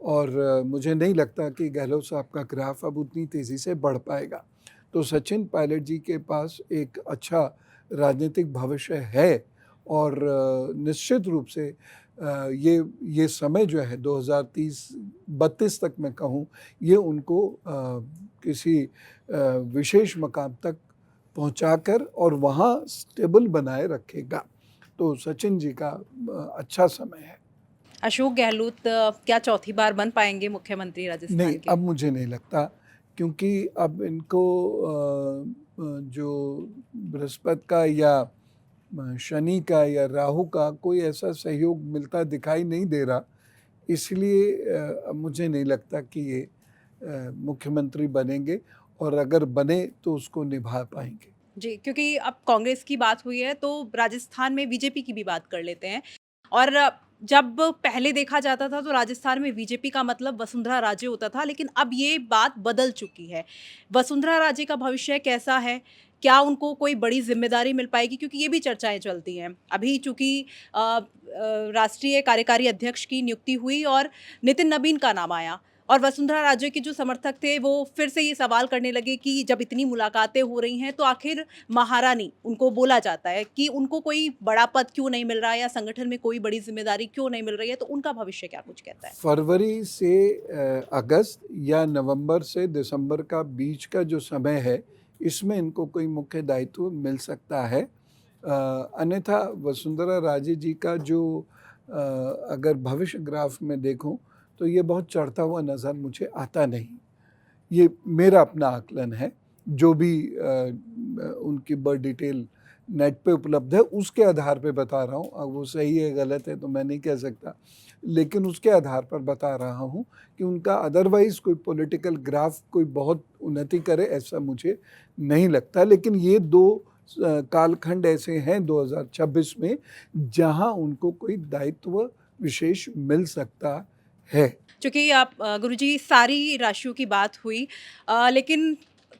[SPEAKER 2] और मुझे नहीं लगता कि गहलोत साहब का ग्राफ अब उतनी तेज़ी से बढ़ पाएगा। तो सचिन पायलट जी के पास एक अच्छा राजनीतिक भविष्य है और निश्चित रूप से ये समय जो है 2030-32 तक मैं कहूँ, ये उनको किसी विशेष मकाम तक पहुंचाकर और वहाँ स्टेबल बनाए रखेगा। तो सचिन जी का अच्छा समय है।
[SPEAKER 10] अशोक गहलोत क्या चौथी बार बन पाएंगे मुख्यमंत्री राजस्थान
[SPEAKER 2] नहीं,
[SPEAKER 10] के?
[SPEAKER 2] अब मुझे नहीं लगता, क्योंकि अब इनको जो बृहस्पति का या शनि का या राहु का कोई ऐसा सहयोग मिलता दिखाई नहीं दे रहा, इसलिए मुझे नहीं लगता कि ये मुख्यमंत्री बनेंगे और अगर बने तो उसको निभा पाएंगे।
[SPEAKER 10] जी, क्योंकि अब कांग्रेस की बात हुई है तो राजस्थान में बीजेपी की भी बात कर लेते हैं। और जब पहले देखा जाता था तो राजस्थान में बीजेपी का मतलब वसुंधरा राजे होता था, लेकिन अब ये बात बदल चुकी है। वसुंधरा राजे का भविष्य कैसा है? क्या उनको कोई बड़ी जिम्मेदारी मिल पाएगी? क्योंकि ये भी चर्चाएं चलती हैं। अभी चूंकि राष्ट्रीय कार्यकारी अध्यक्ष की नियुक्ति हुई और नितिन नबीन का नाम आया और वसुंधरा राजे के जो समर्थक थे वो फिर से ये सवाल करने लगे कि जब इतनी मुलाकातें हो रही हैं तो आखिर महारानी उनको बोला जाता है कि उनको कोई बड़ा पद क्यों नहीं मिल रहा है या संगठन में कोई बड़ी जिम्मेदारी क्यों नहीं मिल रही है, तो उनका भविष्य क्या कुछ कहता है?
[SPEAKER 2] फरवरी से अगस्त या नवंबर से दिसंबर का बीच का जो समय है, इसमें इनको कोई मुख्य दायित्व मिल सकता है। अन्यथा वसुंधरा राजे जी का जो अगर भविष्य ग्राफ में देखूं तो ये बहुत चढ़ता हुआ नज़र मुझे आता नहीं। ये मेरा अपना आकलन है, जो भी उनकी बर्थ डिटेल नेट पे उपलब्ध है उसके आधार पे बता रहा हूँ। अब वो सही है गलत है तो मैं नहीं कह सकता, लेकिन उसके आधार पर बता रहा हूँ कि उनका अदरवाइज़ कोई पॉलिटिकल ग्राफ कोई बहुत उन्नति करे ऐसा मुझे नहीं लगता। लेकिन ये 2 कालखंड ऐसे हैं 2026 में जहाँ उनको कोई दायित्व विशेष मिल सकता है।
[SPEAKER 10] चूँकि आप गुरुजी सारी राशियों की बात हुई, लेकिन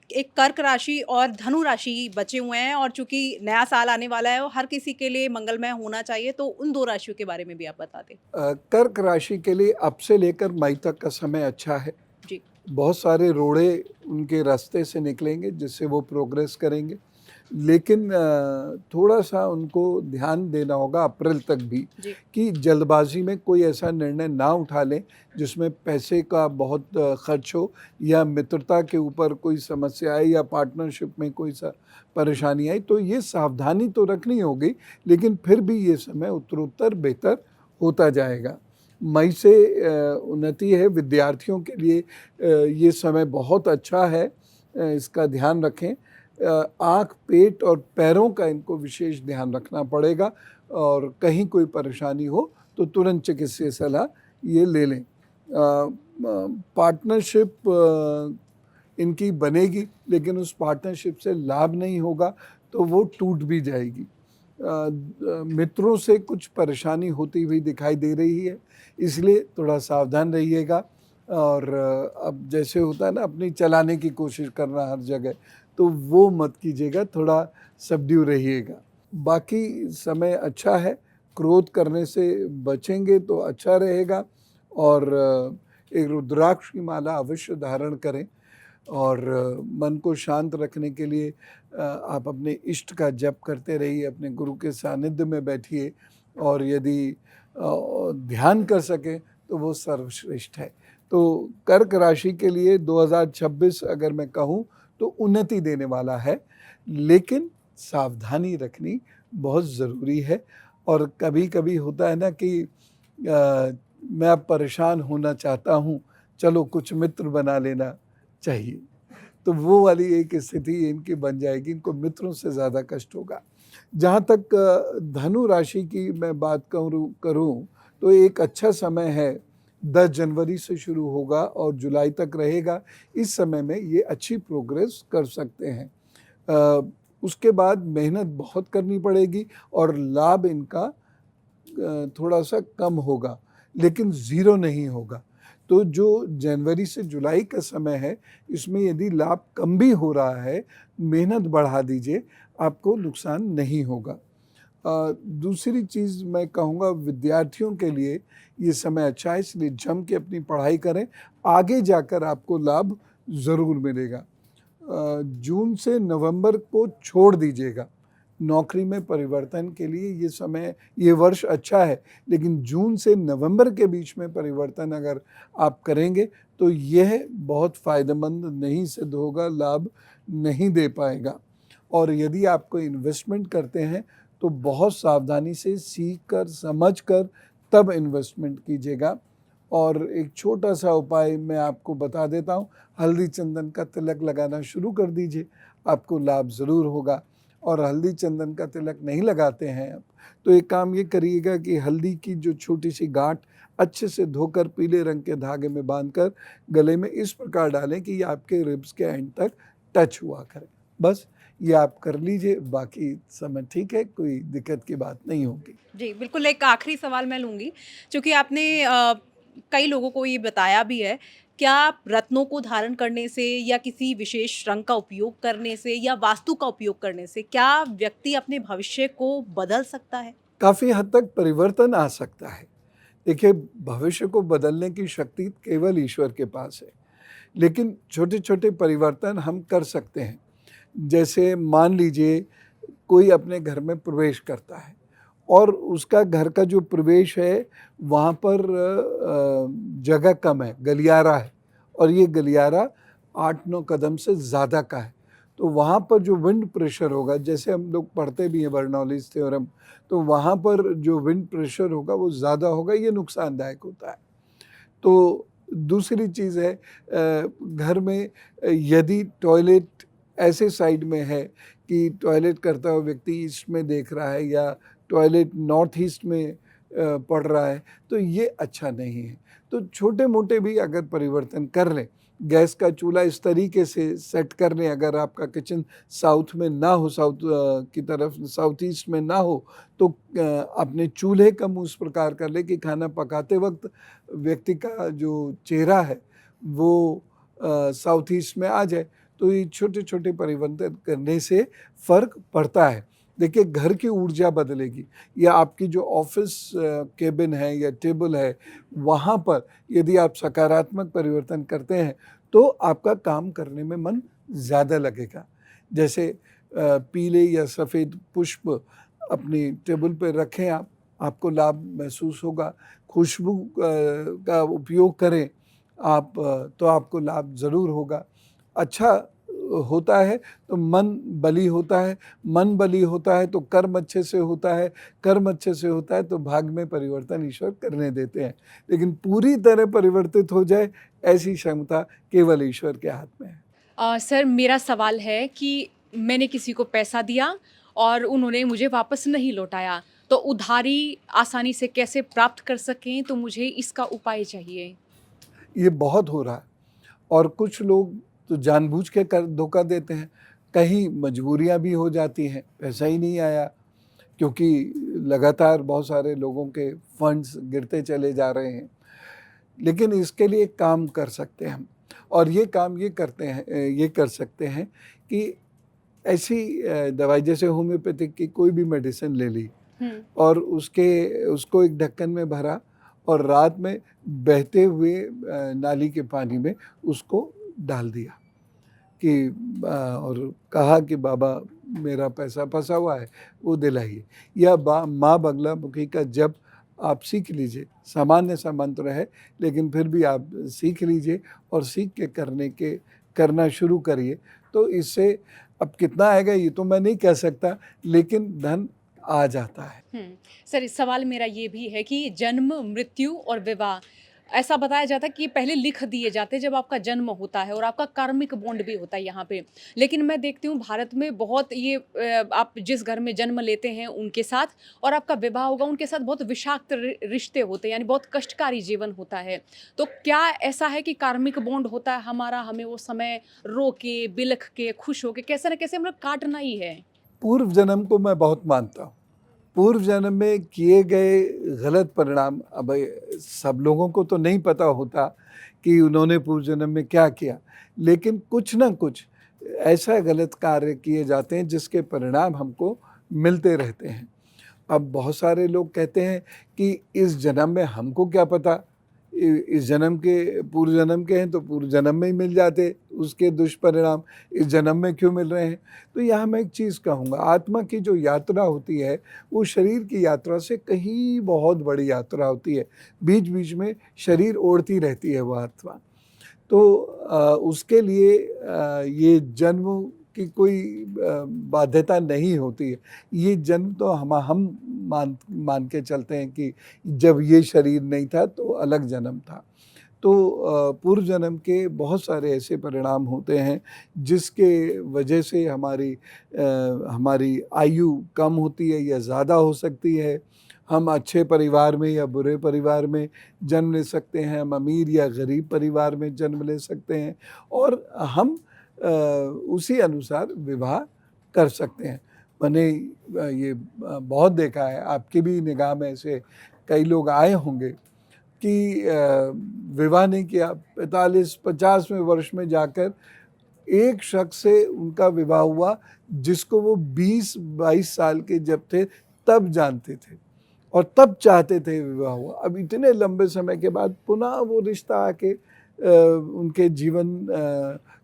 [SPEAKER 10] एक कर्क राशि और धनु राशि बचे हुए हैं और चूँकि नया साल आने वाला है और हर किसी के लिए मंगलमय होना चाहिए, तो उन 2 राशियों के बारे में भी आप बता दें।
[SPEAKER 2] कर्क राशि के लिए अब से लेकर मई तक का समय अच्छा है
[SPEAKER 10] जी।
[SPEAKER 2] बहुत सारे रोड़े उनके रास्ते से निकलेंगे जिससे वो प्रोग्रेस करेंगे। लेकिन थोड़ा सा उनको ध्यान देना होगा अप्रैल तक भी
[SPEAKER 10] जी।
[SPEAKER 2] कि जल्दबाजी में कोई ऐसा निर्णय ना उठा लें जिसमें पैसे का बहुत खर्च हो या मित्रता के ऊपर कोई समस्या आए या पार्टनरशिप में कोई सा परेशानी आई। तो ये सावधानी तो रखनी होगी, लेकिन फिर भी ये समय उत्तरोत्तर बेहतर होता जाएगा। मई से उन्नति है विद्यार्थियों के लिए। ये समय बहुत अच्छा है, इसका ध्यान रखें। आँख, पेट और पैरों का इनको विशेष ध्यान रखना पड़ेगा और कहीं कोई परेशानी हो तो तुरंत चिकित्सीय सलाह ये ले लें। पार्टनरशिप इनकी बनेगी, लेकिन उस पार्टनरशिप से लाभ नहीं होगा तो वो टूट भी जाएगी। मित्रों से कुछ परेशानी होती हुई दिखाई दे रही है, इसलिए थोड़ा सावधान रहिएगा। और अब जैसे होता है ना, अपनी चलाने की कोशिश करना हर जगह, तो वो मत कीजिएगा, थोड़ा सबड्यू रहिएगा। बाकी समय अच्छा है, क्रोध करने से बचेंगे तो अच्छा रहेगा। और एक रुद्राक्ष की माला अवश्य धारण करें और मन को शांत रखने के लिए आप अपने इष्ट का जप करते रहिए, अपने गुरु के सानिध्य में बैठिए और यदि ध्यान कर सकें तो वो सर्वश्रेष्ठ है। तो कर्क राशि के लिए 2026 अगर मैं कहूँ तो उन्नति देने वाला है, लेकिन सावधानी रखनी बहुत ज़रूरी है। और कभी कभी होता है ना कि मैं अब परेशान होना चाहता हूँ, चलो कुछ मित्र बना लेना चाहिए, तो वो वाली एक स्थिति इनकी बन जाएगी, इनको मित्रों से ज़्यादा कष्ट होगा। जहाँ तक धनु राशि की मैं बात करूँ तो एक अच्छा समय है, 10 जनवरी से शुरू होगा और जुलाई तक रहेगा। इस समय में ये अच्छी प्रोग्रेस कर सकते हैं। उसके बाद मेहनत बहुत करनी पड़ेगी और लाभ इनका थोड़ा सा कम होगा, लेकिन ज़ीरो नहीं होगा। तो जो जनवरी से जुलाई का समय है, इसमें यदि लाभ कम भी हो रहा है, मेहनत बढ़ा दीजिए, आपको नुकसान नहीं होगा। दूसरी चीज़ मैं कहूँगा, विद्यार्थियों के लिए ये समय अच्छा है, इसलिए जम के अपनी पढ़ाई करें, आगे जाकर आपको लाभ ज़रूर मिलेगा। जून से नवंबर को छोड़ दीजिएगा, नौकरी में परिवर्तन के लिए ये समय, ये वर्ष अच्छा है, लेकिन जून से नवंबर के बीच में परिवर्तन अगर आप करेंगे तो यह बहुत फ़ायदेमंद नहीं सिद्ध होगा, लाभ नहीं दे पाएगा। और यदि आप कोई इन्वेस्टमेंट करते हैं तो बहुत सावधानी से सीख कर समझ कर तब इन्वेस्टमेंट कीजिएगा। और एक छोटा सा उपाय मैं आपको बता देता हूँ, हल्दी चंदन का तिलक लगाना शुरू कर दीजिए, आपको लाभ ज़रूर होगा। और हल्दी चंदन का तिलक नहीं लगाते हैं आप, तो एक काम ये करिएगा कि हल्दी की जो छोटी सी गांठ अच्छे से धोकर पीले रंग के धागे में बांधकर गले में इस प्रकार डालें कि ये आपके रिब्स के एंड तक टच हुआ करे। बस ये आप कर लीजिए, बाकी समय ठीक है, कोई दिक्कत की बात नहीं होगी।
[SPEAKER 10] जी, बिल्कुल एक आखिरी सवाल मैं लूँगी, चूँकि आपने कई लोगों को ये बताया भी है, क्या रत्नों को धारण करने से या किसी विशेष रंग का उपयोग करने से या वास्तु का उपयोग करने से क्या व्यक्ति अपने भविष्य को बदल सकता है?
[SPEAKER 2] काफ़ी हद तक परिवर्तन आ सकता है। देखिए, भविष्य को बदलने की शक्ति केवल ईश्वर के पास है, लेकिन छोटे छोटे परिवर्तन हम कर सकते हैं। जैसे मान लीजिए कोई अपने घर में प्रवेश करता है और उसका घर का जो प्रवेश है वहाँ पर जगह कम है, गलियारा है, और ये गलियारा 8-9 कदम से ज़्यादा का है, तो वहाँ पर जो विंड प्रेशर होगा, जैसे हम लोग पढ़ते भी हैं बर्नौलीज़ थ्योरम, तो वहाँ पर जो विंड प्रेशर होगा वो ज़्यादा होगा, ये नुकसानदायक होता है। तो दूसरी चीज़ है, घर में यदि टॉयलेट ऐसे साइड में है कि टॉयलेट करता हुआ व्यक्ति ईस्ट में देख रहा है या टॉयलेट नॉर्थ ईस्ट में पड़ रहा है, तो ये अच्छा नहीं है। तो छोटे मोटे भी अगर परिवर्तन कर लें, गैस का चूल्हा इस तरीके से सेट कर लें, अगर आपका किचन साउथ में ना हो, साउथ की तरफ, साउथ ईस्ट में ना हो, तो अपने चूल्हे का मुँह इस प्रकार कर लें कि खाना पकाते वक्त व्यक्ति का जो चेहरा है वो साउथ ईस्ट में आ जाए। तो ये छोटे छोटे परिवर्तन करने से फ़र्क पड़ता है। देखिए, घर की ऊर्जा बदलेगी, या आपकी जो ऑफिस केबिन है या टेबल है, वहाँ पर यदि आप सकारात्मक परिवर्तन करते हैं तो आपका काम करने में मन ज़्यादा लगेगा। जैसे पीले या सफ़ेद पुष्प अपनी टेबल पे रखें आप, आपको लाभ महसूस होगा। खुशबू का उपयोग करें आप, तो आपको लाभ ज़रूर होगा। अच्छा होता है तो मन बली होता है, मन बली होता है तो कर्म अच्छे से होता है, कर्म अच्छे से होता है तो भाग्य में परिवर्तन ईश्वर करने देते हैं। लेकिन पूरी तरह परिवर्तित हो जाए ऐसी क्षमता केवल ईश्वर के हाथ में है।
[SPEAKER 10] सर मेरा सवाल है कि मैंने किसी को पैसा दिया और उन्होंने मुझे वापस नहीं लौटाया, तो उधारी आसानी से कैसे प्राप्त कर सकें, तो मुझे इसका उपाय चाहिए।
[SPEAKER 2] ये बहुत हो रहा है और कुछ लोग तो जानबूझ के कर धोखा देते हैं। कहीं मजबूरियां भी हो जाती हैं, पैसा ही नहीं आया, क्योंकि लगातार बहुत सारे लोगों के फंड्स गिरते चले जा रहे हैं। लेकिन इसके लिए एक काम कर सकते हैं हम, और ये काम ये करते हैं, ये कर सकते हैं कि ऐसी दवाई जैसे होम्योपैथिक की कोई भी मेडिसिन ले ली और उसको एक ढक्कन में भरा और रात में बहते हुए नाली के पानी में उसको डाल दिया कि और कहा कि बाबा मेरा पैसा फंसा हुआ है वो दिलाइए। या माँ बगला मुखी का जब आप सीख लीजिए, सामान्य सा मंत्र है लेकिन फिर भी आप सीख लीजिए और सीख के करना शुरू करिए। तो इससे अब कितना आएगा ये तो मैं नहीं कह सकता, लेकिन धन आ जाता है।
[SPEAKER 10] सर इस सवाल मेरा ये भी है कि जन्म, मृत्यु और विवाह ऐसा बताया जाता है कि पहले लिख दिए जाते हैं जब आपका जन्म होता है और आपका कार्मिक बॉन्ड भी होता है यहाँ पे। लेकिन मैं देखती हूँ भारत में बहुत ये आप जिस घर में जन्म लेते हैं उनके साथ और आपका विवाह होगा उनके साथ बहुत विषाक्त रिश्ते होते हैं, यानी बहुत कष्टकारी जीवन होता है। तो क्या ऐसा है कि कार्मिक बॉन्ड होता है हमारा, हमें वो समय रो के, बिलख के, खुश होके कैसे न कैसे मतलब काटना ही है?
[SPEAKER 2] पूर्व जन्म को मैं बहुत मानता हूँ। पूर्व जन्म में किए गए गलत परिणाम, अब सब लोगों को तो नहीं पता होता कि उन्होंने पूर्व जन्म में क्या किया, लेकिन कुछ ना कुछ ऐसा गलत कार्य किए जाते हैं जिसके परिणाम हमको मिलते रहते हैं। अब बहुत सारे लोग कहते हैं कि इस जन्म में हमको क्या पता, इस जन्म के पूर्व जन्म के हैं तो पूर्व जन्म में ही मिल जाते, उसके दुष्परिणाम इस जन्म में क्यों मिल रहे हैं। तो यहाँ मैं एक चीज़ कहूँगा, आत्मा की जो यात्रा होती है वो शरीर की यात्रा से कहीं बहुत बड़ी यात्रा होती है। बीच बीच में शरीर ओढ़ती रहती है वो आत्मा। तो उसके लिए ये जन्म की कोई बाध्यता नहीं होती है। ये जन्म तो हम मान के चलते हैं कि जब ये शरीर नहीं था तो अलग जन्म था। तो पूर्व जन्म के बहुत सारे ऐसे परिणाम होते हैं जिसके वजह से हमारी आयु कम होती है या ज़्यादा हो सकती है। हम अच्छे परिवार में या बुरे परिवार में जन्म ले सकते हैं, हम अमीर या गरीब परिवार में जन्म ले सकते हैं और हम उसी अनुसार विवाह कर सकते हैं। मैंने ये बहुत देखा है, आपकी भी निगाह में ऐसे कई लोग आए होंगे कि विवाह नहीं किया, 45-50वें वर्ष में जाकर एक शख्स से उनका विवाह हुआ जिसको वो 20-22 साल के जब थे तब जानते थे और तब चाहते थे विवाह हुआ। अब इतने लंबे समय के बाद पुनः वो रिश्ता आके उनके जीवन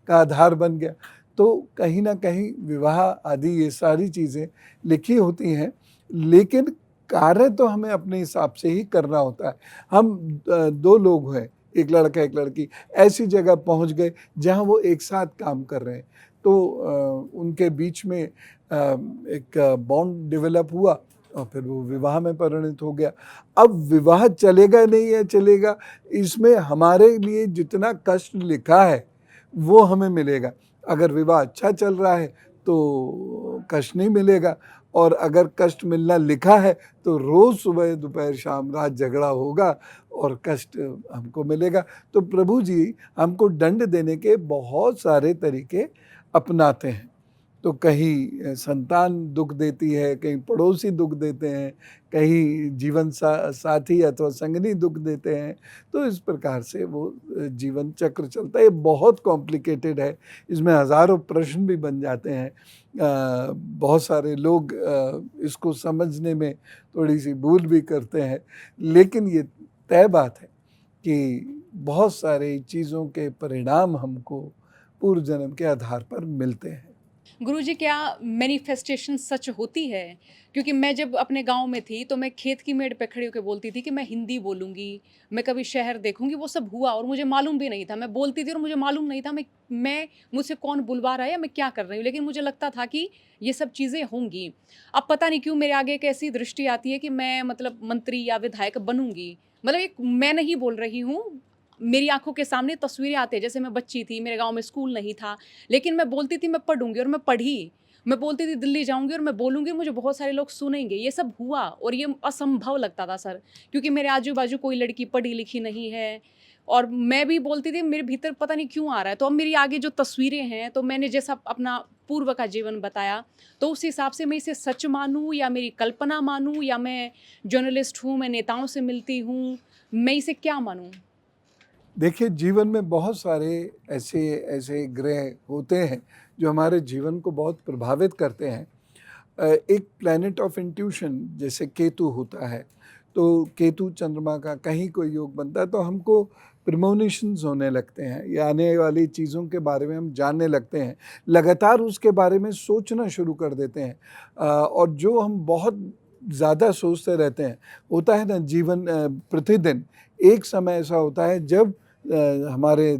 [SPEAKER 2] का आधार बन गया। तो कहीं ना कहीं विवाह आदि ये सारी चीज़ें लिखी होती हैं, लेकिन कार्य तो हमें अपने हिसाब से ही करना होता है। हम दो लोग हैं, एक लड़का एक लड़की, ऐसी जगह पहुंच गए जहां वो एक साथ काम कर रहे हैं, तो उनके बीच में एक बॉन्ड डेवलप हुआ और फिर वो विवाह में परिणत हो गया। अब विवाह चलेगा नहीं है चलेगा, इसमें हमारे लिए जितना कष्ट लिखा है वो हमें मिलेगा। अगर विवाह अच्छा चल रहा है तो कष्ट नहीं मिलेगा, और अगर कष्ट मिलना लिखा है तो रोज़ सुबह दोपहर शाम रात झगड़ा होगा और कष्ट हमको मिलेगा। तो प्रभु जी हमको दंड देने के बहुत सारे तरीके अपनाते हैं। तो कहीं संतान दुख देती है, कहीं पड़ोसी दुख देते हैं, कहीं जीवन साथी अथवा संगनी दुख देते हैं। तो इस प्रकार से वो जीवन चक्र चलता है। ये बहुत कॉम्प्लिकेटेड है, इसमें हज़ारों प्रश्न भी बन जाते हैं। बहुत सारे लोग इसको समझने में थोड़ी सी भूल भी करते हैं, लेकिन ये तय बात है कि बहुत सारी चीज़ों के परिणाम हमको पूर्व जन्म के आधार पर मिलते हैं।
[SPEAKER 10] गुरुजी क्या मैनिफेस्टेशन सच होती है? क्योंकि मैं जब अपने गाँव में थी तो मैं खेत की मेड़ पे खड़ी होके बोलती थी कि मैं हिंदी बोलूँगी, मैं कभी शहर देखूँगी, वो सब हुआ और मुझे मालूम भी नहीं था। मैं बोलती थी और मुझे मालूम नहीं था मैं मुझसे कौन बुलवा रहा है या मैं क्या कर रही हूँ, लेकिन मुझे लगता था कि ये सब चीज़ें होंगी। अब पता नहीं क्यों मेरे आगे एक ऐसी दृष्टि आती है कि मैं मतलब मंत्री या विधायक बनूँगी। मतलब एक मैं नहीं बोल रही हूँ, मेरी आँखों के सामने तस्वीरें आती हैं, जैसे मैं बच्ची थी, मेरे गाँव में स्कूल नहीं था, लेकिन मैं बोलती थी मैं पढ़ूँगी और मैं पढ़ी। मैं बोलती थी दिल्ली जाऊँगी और मैं बोलूँगी और मुझे बहुत सारे लोग सुनेंगे, ये सब हुआ और ये असंभव लगता था सर, क्योंकि मेरे आजू-बाजू कोई लड़की पढ़ी-लिखी नहीं है और मैं भी बोलती थी मेरे भीतर पता नहीं क्यों आ रहा है। तो अब मेरी आगे जो तस्वीरें हैं, तो मैंने जैसा अपना पूर्व का जीवन बताया, तो उस हिसाब से मैं इसे सच मानूँ या मेरी कल्पना मानूँ या मैं जर्नलिस्ट हूँ, मैं नेताओं से मिलती हूँ, मैं इसे क्या मानूँ?
[SPEAKER 2] देखिए, जीवन में बहुत सारे ऐसे ऐसे ग्रह होते हैं जो हमारे जीवन को बहुत प्रभावित करते हैं। एक प्लैनेट ऑफ इंट्यूशन जैसे केतु होता है, तो केतु चंद्रमा का कहीं कोई योग बनता है तो हमको प्रिमोनिशंस होने लगते हैं या आने वाली चीज़ों के बारे में हम जानने लगते हैं, लगातार उसके बारे में सोचना शुरू कर देते हैं। और जो हम बहुत ज़्यादा सोचते रहते हैं, होता है ना जीवन प्रतिदिन एक समय ऐसा होता है जब हमारे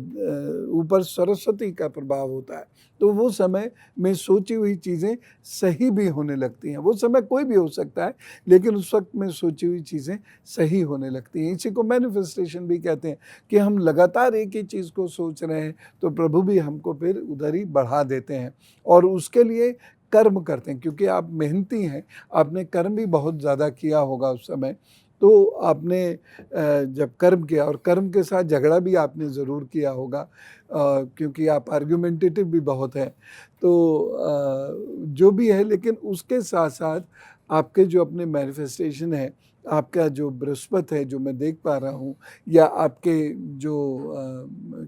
[SPEAKER 2] ऊपर सरस्वती का प्रभाव होता है, तो वो समय में सोची हुई चीज़ें सही भी होने लगती हैं। वो समय कोई भी हो सकता है, लेकिन उस वक़्त में सोची हुई चीज़ें सही होने लगती हैं। इसी को मैनिफेस्टेशन भी कहते हैं कि हम लगातार एक ही चीज़ को सोच रहे हैं, तो प्रभु भी हमको फिर उधर ही बढ़ा देते हैं और उसके लिए कर्म करते हैं, क्योंकि आप मेहनती हैं, आपने कर्म भी बहुत ज़्यादा किया होगा उस समय, तो आपने जब कर्म किया और कर्म के साथ झगड़ा भी आपने ज़रूर किया होगा, क्योंकि आप आर्गुमेंटेटिव भी बहुत हैं। तो जो भी है, लेकिन उसके साथ-साथ आपके जो अपने मैनिफेस्टेशन है, आपका जो बृहस्पति है जो मैं देख पा रहा हूँ, या आपके जो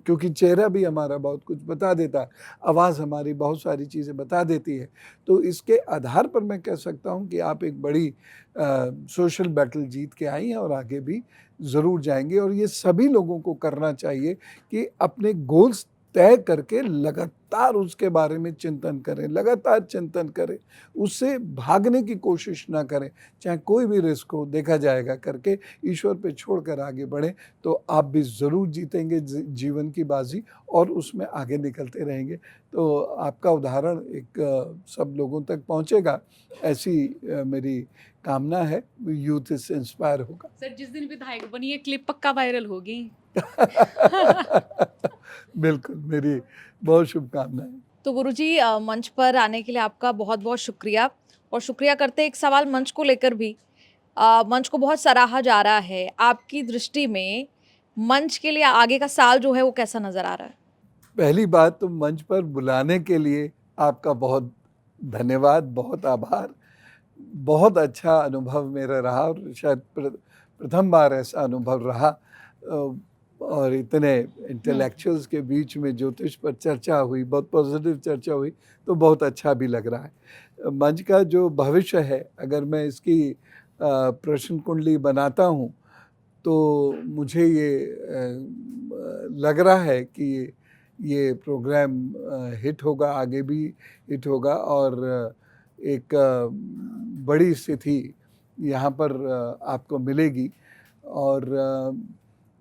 [SPEAKER 2] क्योंकि चेहरा भी हमारा बहुत कुछ बता देता है, आवाज़ हमारी बहुत सारी चीज़ें बता देती है। तो इसके आधार पर मैं कह सकता हूँ कि आप एक बड़ी सोशल बैटल जीत के आई हैं और आगे भी ज़रूर जाएँगे, और ये सभी लोगों को करना चाहिए कि अपने गोल्स तय करके लगातार उसके बारे में चिंतन करें, लगातार चिंतन करें, उससे भागने की कोशिश ना करें, चाहे कोई भी रिस्क हो, देखा जाएगा करके ईश्वर पे छोड़कर आगे बढ़ें, तो आप भी ज़रूर जीतेंगे जीवन की बाजी और उसमें आगे निकलते रहेंगे। तो आपका उदाहरण एक सब लोगों तक पहुँचेगा, ऐसी मेरी कामना है, यूथ इससे इंस्पायर होगा।
[SPEAKER 10] सर जिस दिन विधायक बनी ये क्लिप पक्का वायरल होगी।
[SPEAKER 2] बिल्कुल, मेरी बहुत शुभकामनाएँ।
[SPEAKER 1] तो गुरुजी मंच पर आने के लिए आपका बहुत-बहुत शुक्रिया और शुक्रिया करते हैं एक सवाल मंच को लेकर भी। मंच को बहुत सराहा जा रहा है। आपकी दृष्टि में मंच के लिए आगे का साल जो है वो कैसा नज़र आ रहा है?
[SPEAKER 2] पहली बात तो मंच पर बुलाने के लिए आपका बहुत धन्यवाद, बहुत आभार। बहुत अच्छा अनुभव मेरा रहा और शायद प्रथम बार ऐसा अनुभव रहा, और इतने इंटेलेक्चुअल्स के बीच में ज्योतिष पर चर्चा हुई, बहुत पॉजिटिव चर्चा हुई, तो बहुत अच्छा भी लग रहा है। मंच का जो भविष्य है, अगर मैं इसकी प्रश्न कुंडली बनाता हूँ, तो मुझे ये लग रहा है कि ये प्रोग्राम हिट होगा, आगे भी हिट होगा और एक बड़ी स्थिति यहाँ पर आपको मिलेगी, और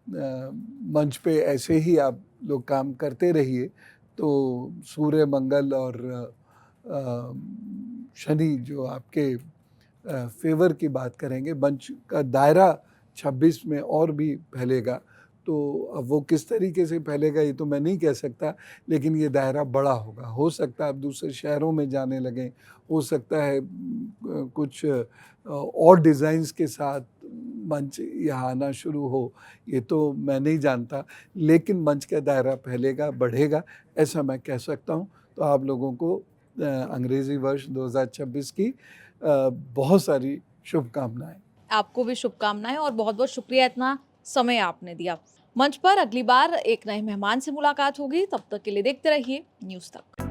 [SPEAKER 2] मंच पे ऐसे ही आप लोग काम करते रहिए, तो सूर्य, मंगल और शनि जो आपके फेवर की बात करेंगे, मंच का दायरा 26 में और भी फैलेगा। तो अब वो किस तरीके से फैलेगा ये तो मैं नहीं कह सकता, लेकिन ये दायरा बड़ा होगा। हो सकता है आप दूसरे शहरों में जाने लगें, हो सकता है कुछ और डिज़ाइंस के साथ मंच यहाँ आना शुरू हो, ये तो मैं नहीं जानता, लेकिन मंच का दायरा फैलेगा, बढ़ेगा, ऐसा मैं कह सकता हूँ। तो आप लोगों को अंग्रेज़ी वर्ष 2026 की बहुत सारी शुभकामनाएँ।
[SPEAKER 1] आपको भी शुभकामनाएँ और बहुत-बहुत शुक्रिया इतना समय आपने दिया। मंच पर अगली बार एक नए मेहमान से मुलाकात होगी, तब तक के लिए देखते रहिए न्यूज़ तक।